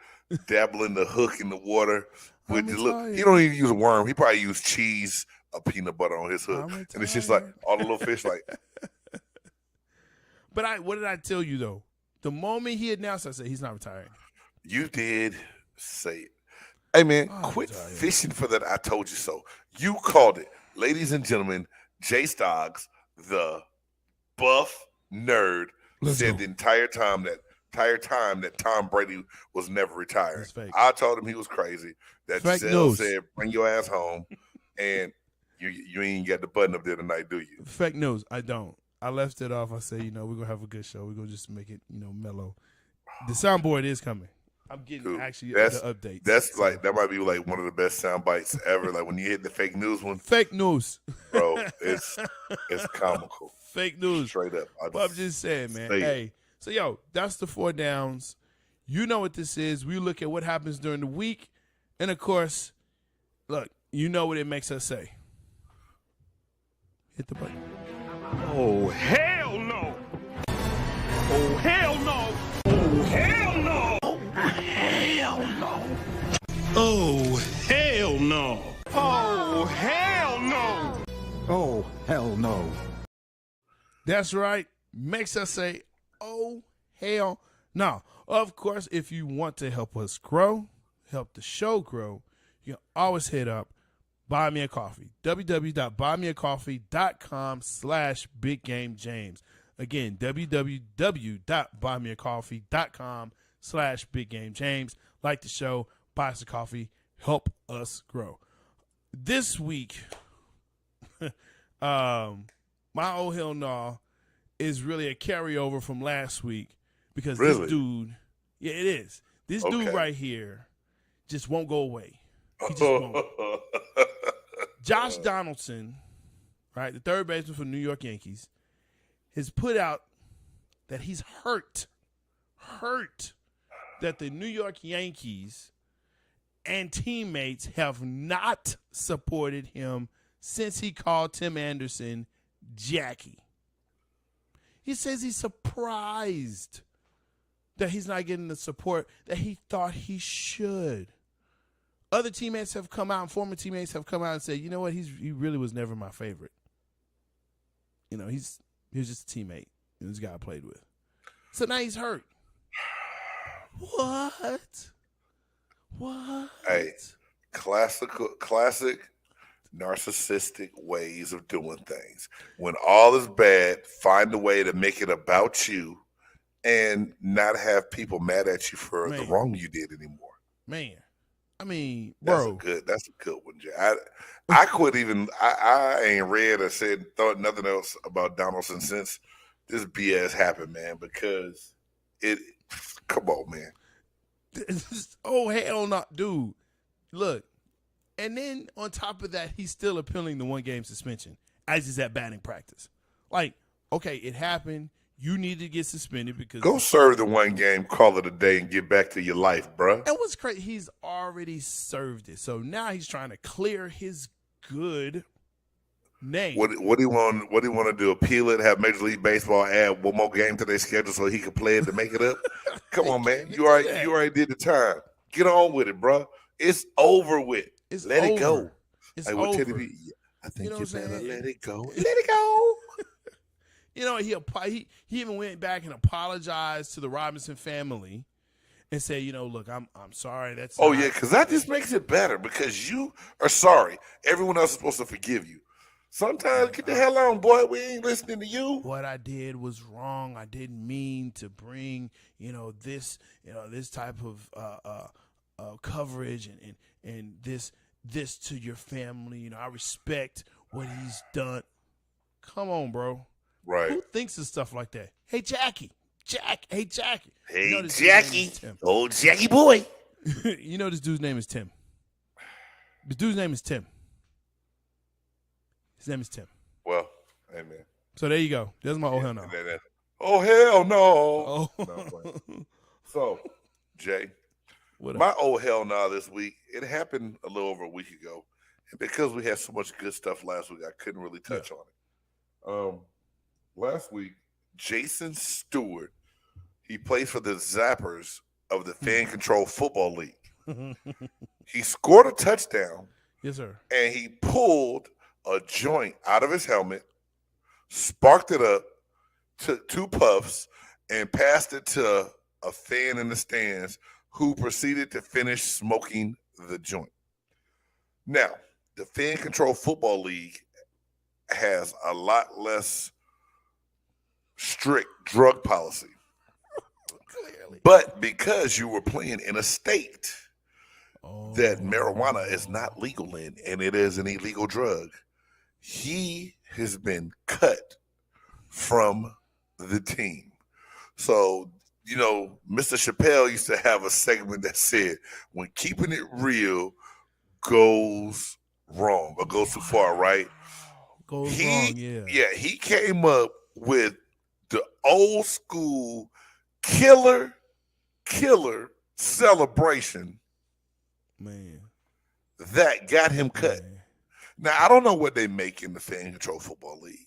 dabbling the hook in the water. He don't even use a worm. He probably used cheese or peanut butter on his hook. And it's just like all the little fish like. But what did I tell you, though? The moment he announced, I said, he's not retiring. You did say it. Hey, man, quit fishing for that I told you so. You called it. Ladies and gentlemen, Jay Stoggs, the buff nerd, said the entire time that Tom Brady was never retiring. I told him he was crazy. That Giselle said, bring your ass home. And you ain't got the button up there tonight, do you? Fake news. I don't. I left it off. I said, we're going to have a good show. We're going to just make it, mellow. The soundboard is coming. I'm getting the updates. That might be like one of the best sound bites ever. Like when you hit the fake news one. Fake news. Bro, it's comical. Fake news. Straight up. I'm just saying, man. Hey, so that's the 4 downs. You know what this is. We look at what happens during the week. And of course, look, you know what it makes us say. Hit the button. Oh, hell no. Oh, hell no. Oh, hell no. Oh, hell no. Oh, hell no. Oh, hell no. Oh, hell no. That's right. Makes us say, oh, hell no. Of course, if you want to help us grow, help the show grow, you can always hit up Buy Me a Coffee. www.buymeacoffee.com/BigGameJames. Again, www.buymeacoffee.com/BigGameJames. Like the show, buy us a coffee, help us grow. This week, my oh hell no is really a carryover from last week because Really? this dude, yeah, it is. This dude right here just won't go away. He just won't. Josh Donaldson, right, the third baseman for the New York Yankees, has put out that he's hurt that the New York Yankees and teammates have not supported him since he called Tim Anderson Jackie. He says he's surprised that he's not getting the support that he thought he should. Other teammates have come out, and former teammates have come out and said, you know what, he really was never my favorite. You know, he was just a teammate. This guy I played with. So now he's hurt. What? Hey, classic narcissistic ways of doing things. When all is bad, find a way to make it about you and not have people mad at you for the wrong you did anymore. Man, I mean, bro. That's a good one, Jay. I quit even, I ain't read or thought nothing else about Donaldson since this BS happened, man, because come on, man. Oh, hell no, dude. Look, and then on top of that, he's still appealing the 1-game suspension as he's at batting practice. Like, okay, it happened. You need to get suspended because go serve the 1 game, call it a day, and get back to your life, bruh. And what's crazy, he's already served it. So now he's trying to clear his good name. What do you want? What do you want to do? Appeal it? Have Major League Baseball add one more game to their schedule so he can play it to make it up? Come on, man. You already did the time. Get on with it, bro. It's over with. Let it go. It's like over. Teddy B, I think you know you better let it go. Let it go. You know, he even went back and apologized to the Robinson family and said, you know, look, I'm sorry. That's yeah, because that just makes it better because you are sorry. Everyone else is supposed to forgive you. Sometimes get the hell on, boy. We ain't listening to you. What I did was wrong. I didn't mean to bring, this type of coverage and this to your family. I respect what he's done. Come on, bro. Right. Who thinks of stuff like that? Hey, Jackie. Hey, Jackie. Hey, Jackie. Old Jackie boy. You know this dude's name is Tim. This dude's name is Tim. His name is Tim. Well, amen. So there you go. There's my oh hell no. Oh hell no. Oh. No, so, Jay, what my oh hell no this week, it happened a little over a week ago. And because we had so much good stuff last week, I couldn't really touch on it. Last week, Jason Stewart, he plays for the Zappers of the Fan Control Football League. He scored a touchdown. Yes, sir. And he pulled a joint out of his helmet, sparked it up, took 2 puffs, and passed it to a fan in the stands who proceeded to finish smoking the joint. Now, the Fan Control Football League has a lot less strict drug policy. Clearly. But because you were playing in a state that marijuana is not legal in, and it is an illegal drug, he has been cut from the team. So, Mr. Chappelle used to have a segment that said, when keeping it real goes wrong or goes too far, right? Goes wrong, yeah. Yeah, he came up with the old school killer celebration, man, that got him cut. Man. Now, I don't know what they make in the Fan Control Football League,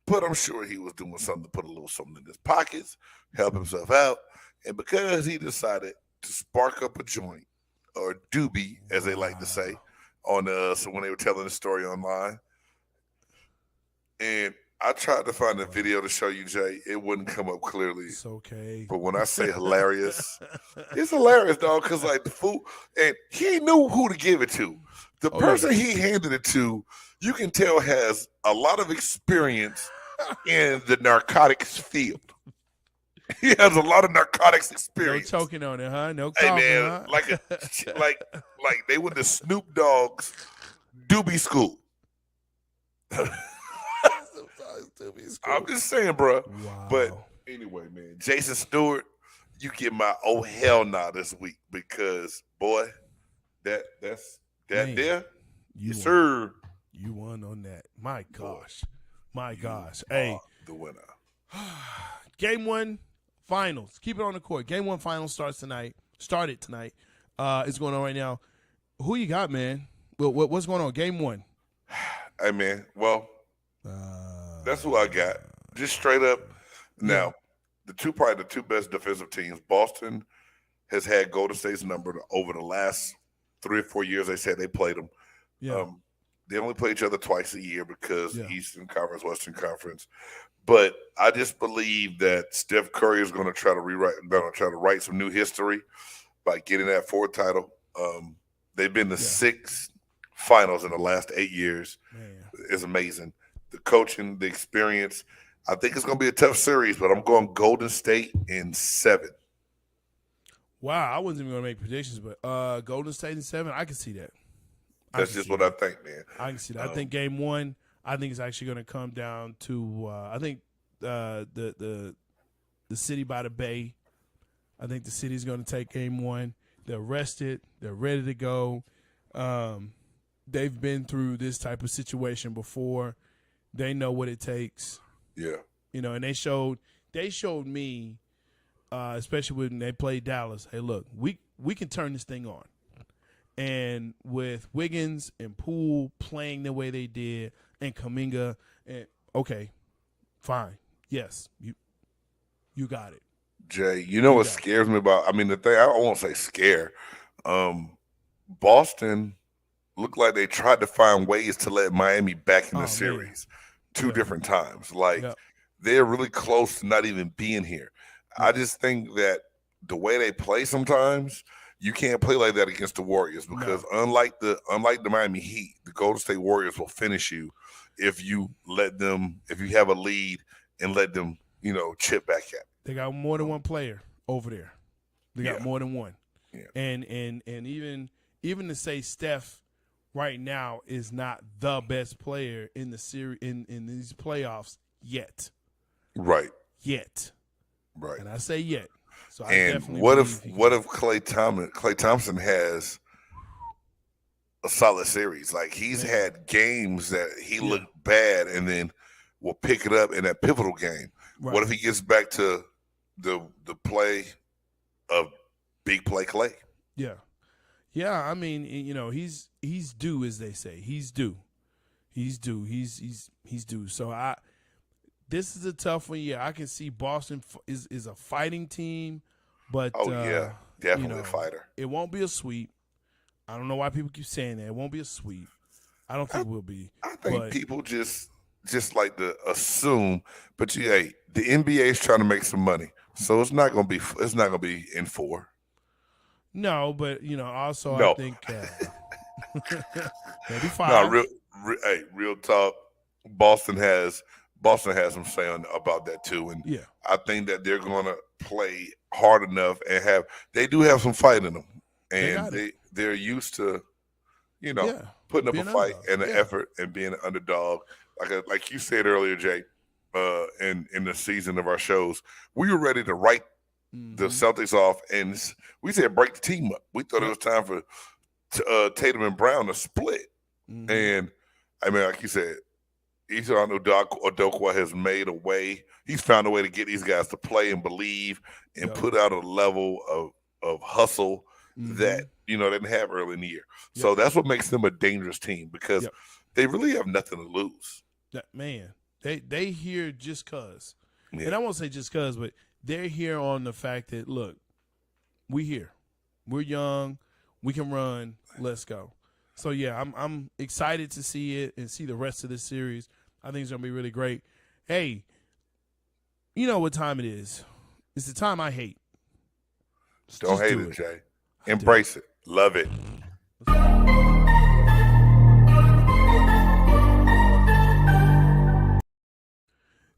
but I'm sure he was doing something to put a little something in his pockets, help himself out. And because he decided to spark up a joint, or doobie, as they like to say, so when they were telling the story online, and I tried to find a video to show you, Jay. It wouldn't come up clearly. It's okay. But when I say hilarious, it's hilarious, dog, because like the food, and he knew who to give it to. The person he handed it to, you can tell has a lot of experience in the narcotics field. He has a lot of narcotics experience. No choking on it, huh? No coughing, man, huh? like they went to Snoop Dogg's doobie school. I'm just saying, bro. Wow. But anyway, man, Jason Stewart, you get my oh hell nah this week because boy, that's Man, there. You Yes, won. sir. You won on that. My gosh. My gosh. You Hey, are the winner. Game 1 finals. Keep it on the court. Game 1 finals started tonight. It's going on right now. Who you got, man? What's going on? Game 1. Hey, man. Well, that's who I got. Just straight up. Now, probably the two best defensive teams. Boston has had Golden State's number over the last 3 or 4 years. They said they played them. Yeah. They only play each other twice a year because Eastern Conference, Western Conference. But I just believe that Steph Curry is going to try to write some new history by getting that fourth title. They've been to 6 finals in the last 8 years. Man. It's amazing. The coaching, the experience. I think it's going to be a tough series, but I'm going Golden State in 7. Wow, I wasn't even going to make predictions, but Golden State in 7, I can see that. That's just what I think, man. I can see that. I think Game 1, I think it's actually going to come down to I think the city by the bay. I think the city's going to take Game 1. They're rested. They're ready to go. They've been through this type of situation before. They know what it takes. Yeah. And they showed me, especially when they played Dallas, hey, look, we can turn this thing on. And with Wiggins and Poole playing the way they did and Kuminga, okay, fine. Yes, you got it. Jay, you know what scares me about, the thing, I won't say scare. Boston looked like they tried to find ways to let Miami back in the series 2 different times. They're really close to not even being here. I just think that the way they play sometimes, you can't play like that against the Warriors because unlike the Miami Heat, the Golden State Warriors will finish you if you have a lead and let them, chip back at it. They got more than one player over there. They got more than one. Yeah. And even to say Steph right now is not the best player in the series in these playoffs yet. Right. Yet. Right. And I say yet. So what if Klay Thompson has a solid series? Like he's had games that he looked bad and then will pick it up in that pivotal game. Right. What if he gets back to the play of big play Klay? Yeah. Yeah, he's due, as they say. He's due. He's due. He's due. So this is a tough one. Yeah, I can see Boston is a fighting team, but definitely a fighter. It won't be a sweep. I don't know why people keep saying that. It won't be a sweep. I don't think it will be. I think people just like to assume, but the NBA is trying to make some money, so it's not gonna be in 4. No, but also I think maybe 5. No, real talk. Boston has some saying about that too, and I think that they're going to play hard enough and they do have some fight in them, and they're used to, putting up a fight and an effort and being an underdog. Like you said earlier, Jay, in the season of our shows, we were ready to write the Celtics off, and we said break the team up. We thought it was time for Tatum and Brown to split, and like you said. Isaiah Udokwa has made a way. He's found a way to get these guys to play and believe and put out a level of hustle that they didn't have early in the year. So that's what makes them a dangerous team because they really have nothing to lose. They here just cause, and I won't say just cause, but they're here on the fact that look, we here, we're young, we can run, let's go. So I'm excited to see it and see the rest of this series. I think it's gonna be really great. Hey, you know what time it is? It's the time I hate. Don't hate it, Jay. Embrace it. Love it.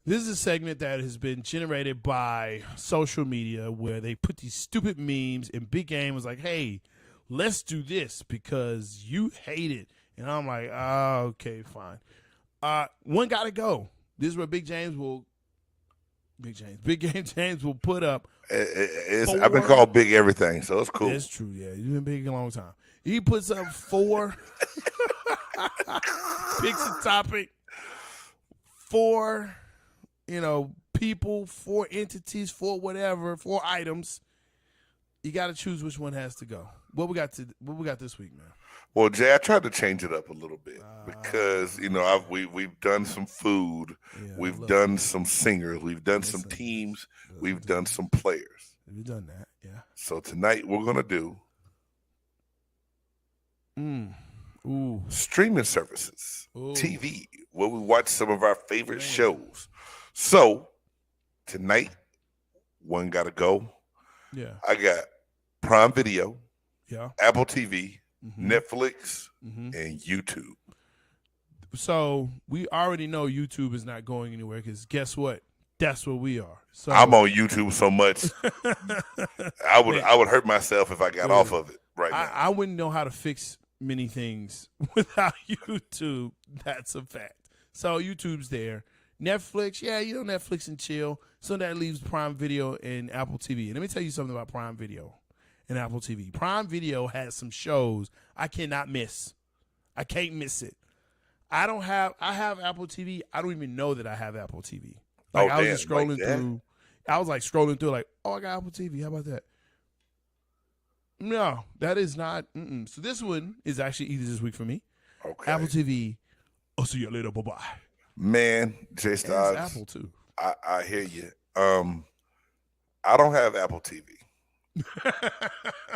This is a segment that has been generated by social media where they put these stupid memes and Big Game was like, hey, let's do this because you hate it. And I'm like, okay, fine. One got to go. This is where Big Game James will put up. I've been called big everything, so it's cool. That's true. Yeah, you've been big a long time. He puts up 4 picks a topic, 4, people, 4 entities, 4 whatever, 4 items. You got to choose which one has to go. What we got this week, man? Well, Jay, I tried to change it up a little bit because we've done some food, we've done some singers, we've done some teams, we've done some players. We've done that, yeah. So tonight we're gonna do streaming services, TV, where we watch some of our favorite shows. So tonight, one gotta go. Yeah, I got Prime Video, Apple TV. Netflix and YouTube. So we already know YouTube is not going anywhere because guess what? That's where we are. So I'm on YouTube so much, I would hurt myself if I got off of it right now. I wouldn't know how to fix many things without YouTube. That's a fact. So YouTube's there. Netflix, Netflix and chill. So that leaves Prime Video and Apple TV. And let me tell you something about Prime Video and Apple TV. Prime Video has some shows I cannot miss. I can't miss it. I have Apple TV. I don't even know that I have Apple TV. I was just scrolling through. I was scrolling through I got Apple TV. How about that? No, that is not. So this one is actually easy this week for me. Okay. Apple TV. I'll see you later. Bye-bye. Man, Jay Styles. Apple too. I hear you. I don't have Apple TV.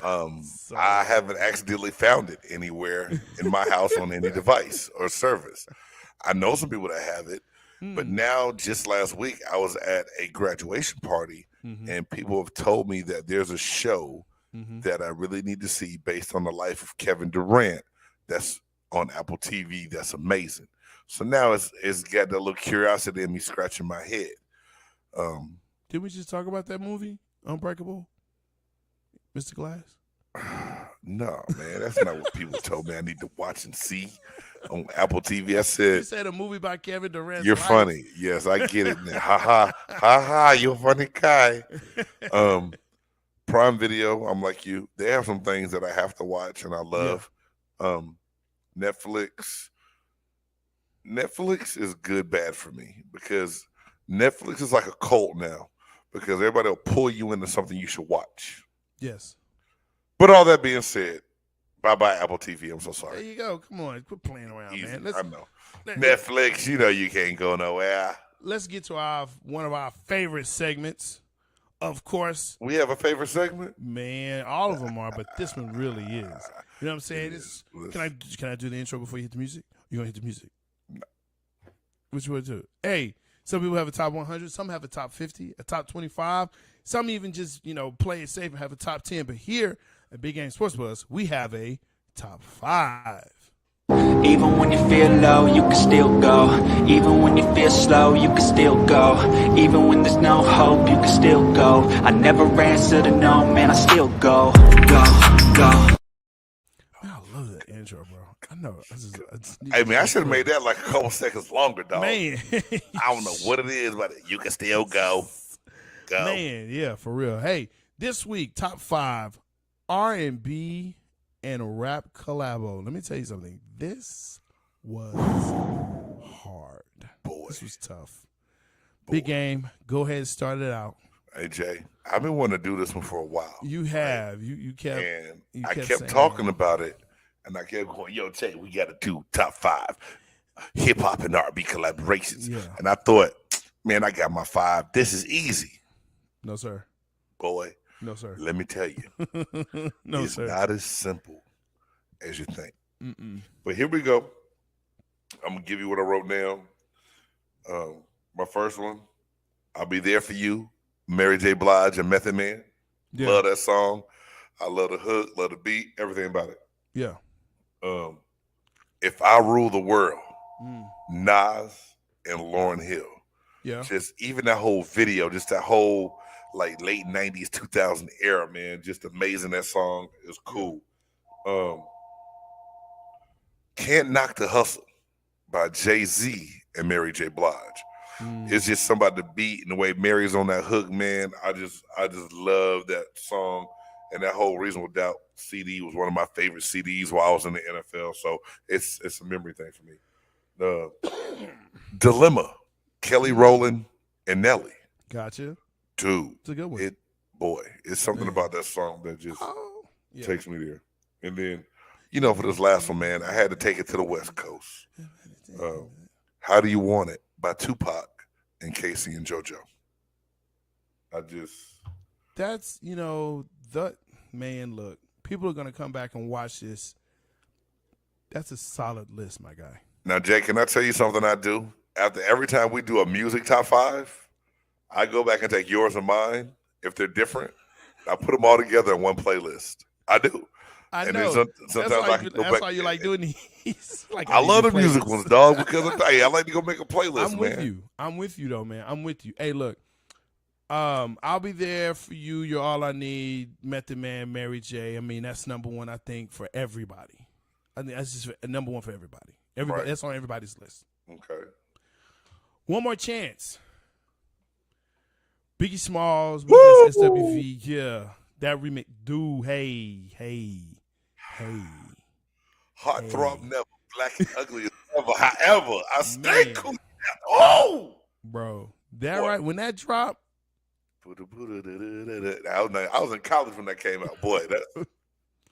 I haven't accidentally found it anywhere in my house on any device or service. I know some people that have it, but now just last week I was at a graduation party and people have told me that there's a show that I really need to see based on the life of Kevin Durant that's on Apple TV. That's amazing. So now it's got that little curiosity in me scratching my head. Didn't we just talk about that movie, Unbreakable? Mr. Glass? No, man, that's not what people told me I need to watch and see on Apple TV. I said, you said a movie by Kevin Durant. You're funny. Yes, I get it now. Ha ha, you're a funny guy. Prime Video, I'm like you. They have some things that I have to watch and I love. Netflix is good, bad for me because Netflix is like a cult now because everybody will pull you into something you should watch. Yes. But all that being said, bye-bye Apple TV. I'm so sorry. There you go. Come on. Quit playing around, Easy. man. I know. Netflix, you can't go nowhere. Let's get to one of our favorite segments. Of course. We have a favorite segment? Man, all of them are, but this one really is. You know what I'm saying? Can I do the intro before you hit the music? You going to hit the music? No. Which one do? Hey, some people have a top 100. Some have a top 50, a top 25. Some even just, play it safe and have a top 10. But here at Big Game Sports Buzz, we have a top 5. Even when you feel low, you can still go. Even when you feel slow, you can still go. Even when there's no hope, you can still go. I never answer to no, man, I still go. Go. Man, I love that intro, bro. I know. I should have made that like a couple seconds longer, dog. Man. I don't know what it is, but you can still go. Man, yeah, for real. Hey, this week, top 5 R&B and rap collabo. Let me tell you something. This was hard. Boy. This was tough. Big Game, go ahead and start it out. Hey, Jay, I've been wanting to do this one for a while. You have. Right? You kept. And I kept talking about it, and I kept going, yo, Jay, we got to do top 5 hip-hop and R&B collaborations. Yeah. And I thought, man, I got my 5. This is easy. No, sir. Boy. No, sir. Let me tell you. No, it's sir. not as simple as you think. Mm-mm. But here we go. I'm going to give you what I wrote down. My first one, I'll Be There For You, Mary J. Blige and Method Man. Yeah. Love that song. I love the hook, love the beat, everything about it. Yeah. If I Rule the World, Nas and Lauryn Hill. Yeah. Just even that whole video, just that whole like late 90s, 2000 era, man. Just amazing. That song is cool. Can't Knock the Hustle by Jay-Z and Mary J. Blige. It's just something about the beat and the way Mary's on that hook, man. I just love that song, and that whole Reasonable Doubt CD was one of my favorite CDs while I was in the NFL. So it's a memory thing for me. The Dilemma, Kelly Rowland and Nelly. Gotcha. Dude, it's a good one. It's something about that song that just takes me there. And then, for this last one, man, I had to take it to the West Coast. How Do You Want It by Tupac and Casey and JoJo. That's, man, look, people are going to come back and watch this. That's a solid list, my guy. Now, Jay, can I tell you something I do? After every time we do a music top 5, I go back and take yours and mine. If they're different, I put them all together in one playlist. I do. I know. Sometimes that's why you like doing these. I love the music ones, dog, because I like to go make a playlist, I'm with you, though, man. I'm with you. Hey, look, I'll be there for you. You're All I Need, Method Man, Mary J. I mean, that's number one, I think, for everybody. I think that's just number one for everybody. Everybody, That's on everybody's list. Okay. One More Chance. Biggie Smalls, SWV, yeah. That remix, dude, hey. Heartthrob never, black and ugly as ever. However, I stay cool. Oh! Bro, that right, when that dropped. I was in college when that came out. Boy,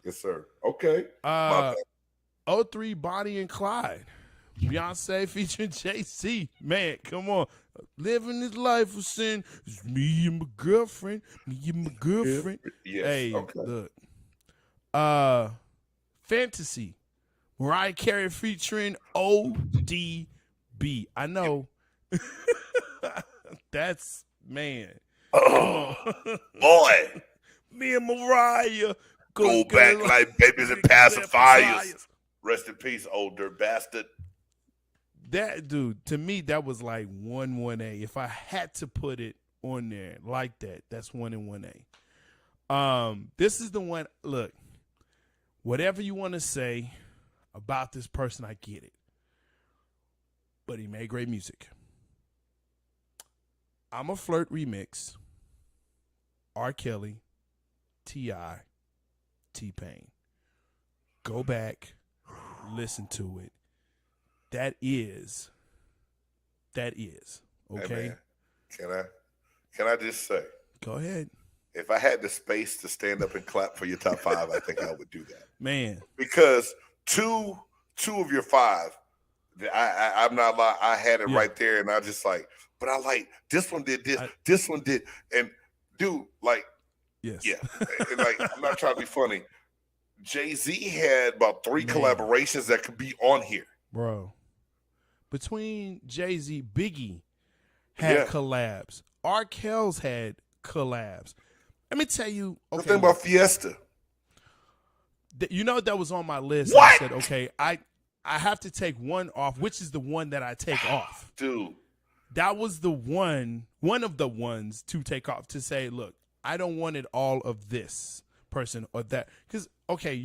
yes, sir. Okay. 03 Bonnie and Clyde. Beyonce featuring JC. Man, come on. Living this life of sin. It's me and my girlfriend. Yes. Hey, okay. Look. Fantasy. Mariah Carey featuring ODB. I know. That's, man. Oh, boy. Me and Mariah. Go back like babies and pacifiers. Rest in peace, old dirt bastard. That, dude, to me, that was like 1A. If I had to put it on there like that, that's 1 and 1A. This is the one, look, whatever you want to say about this person, I get it. But he made great music. I'm a Flirt remix. R. Kelly, T.I., T-Pain. Go back, listen to it. That is. Okay. Hey man, can I just say? Go ahead. If I had the space to stand up and clap for your top 5, I think I would do that. Man. Because two of your 5, I'm not lying, I had it right there, and I just like, but I like this one did this, this one did, and dude, like, yes, yeah, and like, I'm not trying to be funny. Jay-Z had about 3 collaborations that could be on here, bro. Between Jay-Z, Biggie had collabs. R. Kelly's had collabs. Let me tell you. Okay, the thing about Fiesta. You know that was on my list. What? I said, okay, I have to take one off. Which is the one that I take off? Dude. That was the one of the ones to take off, to say, look, I don't want it all of this person or that. Because, okay,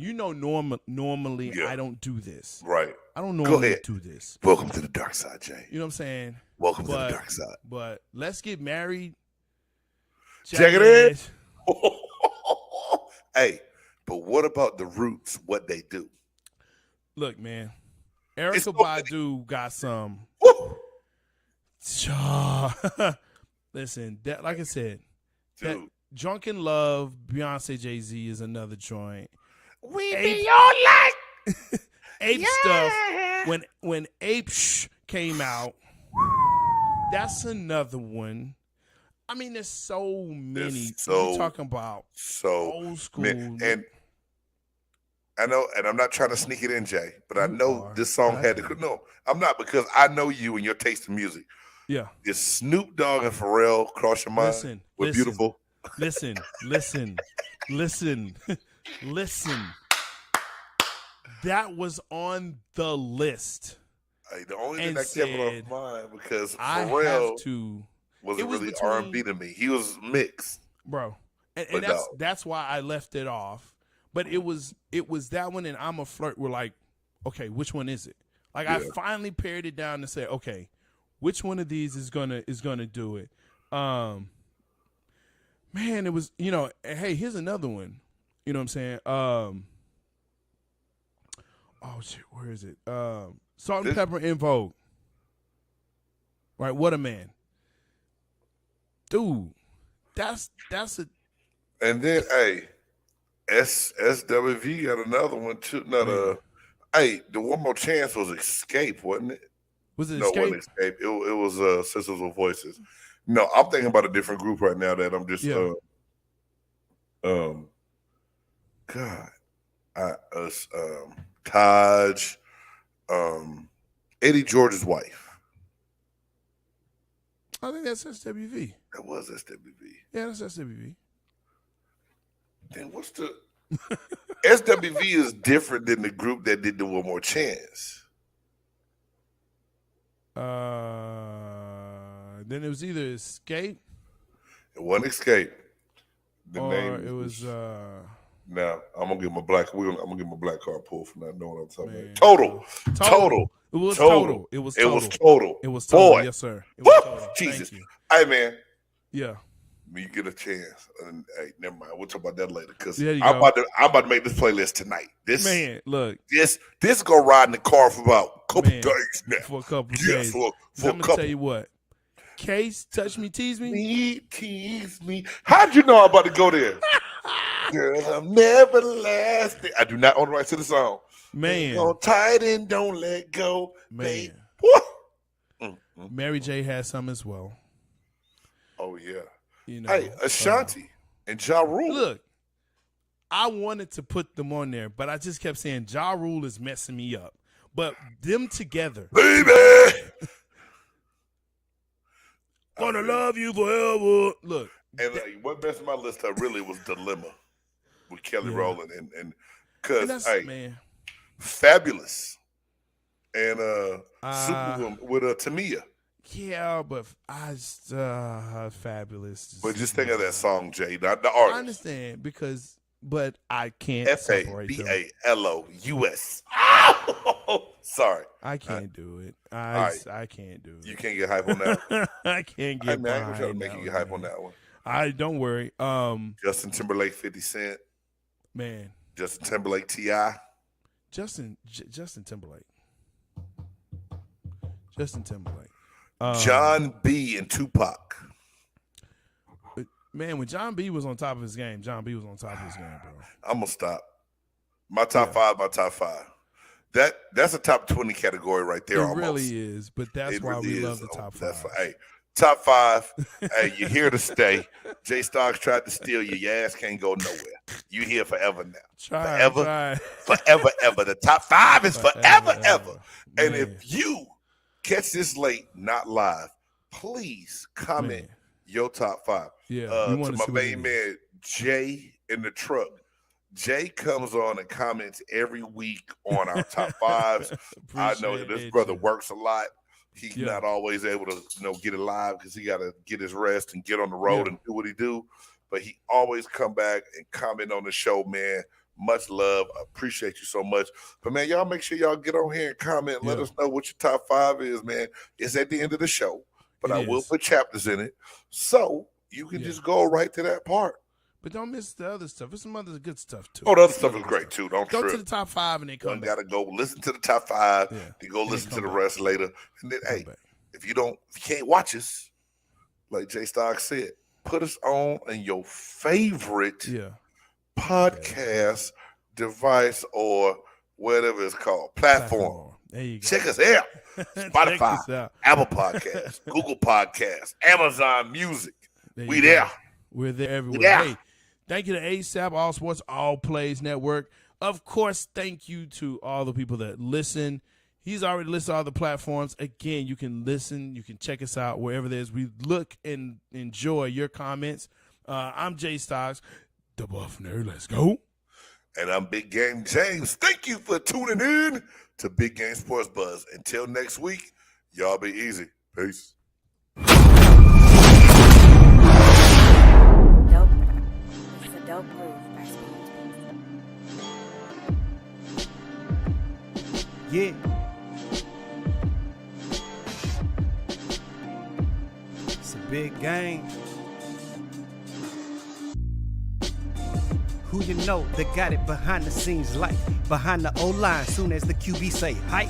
normally I don't do this. Right. I don't normally do this. Welcome to the dark side, Jay. You know what I'm saying? Welcome to the dark side. But let's get married. Check it in. Hey, but what about the Roots, what they do? Look, man. Erykah Badu got some. Listen, that, like I said, that Drunken Love, Beyonce, Jay-Z is another joint. We be all like Ape stuff. When Ape came out, that's another one. I mean, there's so many. You're talking about old school. And I know, and I'm not trying to sneak it in, Jay, but I know this song had to. No, I'm not, because I know you and your taste in music. Yeah. Is Snoop Dogg and Pharrell cross your mind? We're beautiful. Listen. That was on the list. Hey, the only thing that kept it off mine because Pharrell wasn't really R&B to me. He was mixed, bro, and that's why I left it off. But it was that one, and I'm a Flirt. We're like, okay, which one is it? Like I finally pared it down to say, okay, which one of these is gonna do it? Man, it was, hey, here's another one. You know what I'm saying? Oh shit, where is it? Salt and Pepper in Vogue. Right, What a Man. Dude, that's a. And then, hey, SWV got another one too. Hey, the One More Chance was Escape, wasn't it? Was it No, Escape? it wasn't Escape. It was Sisters with Voices. No, I'm thinking about a different group right now that I'm just Taj, Eddie George's wife. I think that's SWV. That was SWV. Yeah, that's SWV. Then what's the SWV is different than the group that did the One More Chance. Then it was either Escape. It wasn't Escape. Or it was Now I'm gonna get my black. I'm gonna get my black card pulled for not knowing what I'm talking about. Total. It was total. It was total. Boy. Boy. Yes, sir. It Woo! was total. Jesus. Thank you. Hey man, Yeah. when you get a chance, and hey, never mind. We'll talk about that later because There you I'm go. about to make this playlist tonight. This Man, look. this go ride in the car for about a couple Man, days now. For a couple Yeah, days. for I'm a gonna couple. tell you what. Case, Touch Me, Tease Me. Tease me. How'd you know I'm about to go there? Girl, I'm never lasting. I do not own the rights to the song. Man. Hold tight and don't let go. Man. Babe. Mary J has some as well. Oh yeah. Hey, Ashanti and Ja Rule. Look, I wanted to put them on there, but I just kept saying Ja Rule is messing me up. But them together. Baby. Gonna love you forever. Look. And what messed my list up really was Dilemma with Kelly Rowland and because man. Fabulous and Superwoman with Tamia. Yeah, but Fabulous. But just think of that song, Jay, not the artist. I understand but I can't separate them. FABALOUS. Sorry. I can't do it. I can't do it. You can't get hype on that one. I can't get I ain't gonna try to make you get hype on that one. Don't worry. Justin Timberlake, 50 Cent. Man. Justin Timberlake, T.I. Justin Timberlake. John B. and Tupac. Man, when John B was on top of his game, bro. I'm gonna stop. My top five. That's a top 20 category right there. It really is, but that's why we love the top five. Hey, top five. Hey, you're here to stay. Jay Stocks tried to steal you. Your ass can't go nowhere. You here forever now. Forever. The top five is forever. And if you catch this late, not live, please comment your top five. Yeah. To my main man, Jay in the truck. Jay comes on and comments every week on our top fives. I know that this brother works a lot. He's not always able to, get it live because he got to get his rest and get on the road and do what he do. But he always come back and comment on the show, man. Much love. I appreciate you so much. But, man, y'all make sure y'all get on here and comment and let us know what your top five is, man. It's at the end of the show, but I will put chapters in it. So you can just go right to that part. But don't miss the other stuff. There's some other good stuff, too. Oh, the other stuff is great, too. Don't go trip. to the top five and then come back. You got to go listen to the top five, then go listen to the rest later. And then, hey, if you can't watch us, like Jay Stock said, put us on in your favorite podcast device or whatever it's called, platform. There you go. Check us out. Spotify, Check us out. Apple Podcasts, Google Podcasts, Amazon Music. We go. there. We're there everywhere. Yeah. Hey, thank you to ASAP, All Sports, All Plays Network. Of course, thank you to all the people that listen. He's already listed all the platforms. Again, you can listen. You can check us out wherever there's. We look and enjoy your comments. I'm Jay Stocks, the Buff Nerd. Let's go. And I'm Big Game James. Thank you for tuning in to Big Game Sports Buzz. Until next week, y'all be easy. Peace. Dope move by Yeah. big game. Who you know that got it behind the scenes like behind the O-line soon as the QB say hype?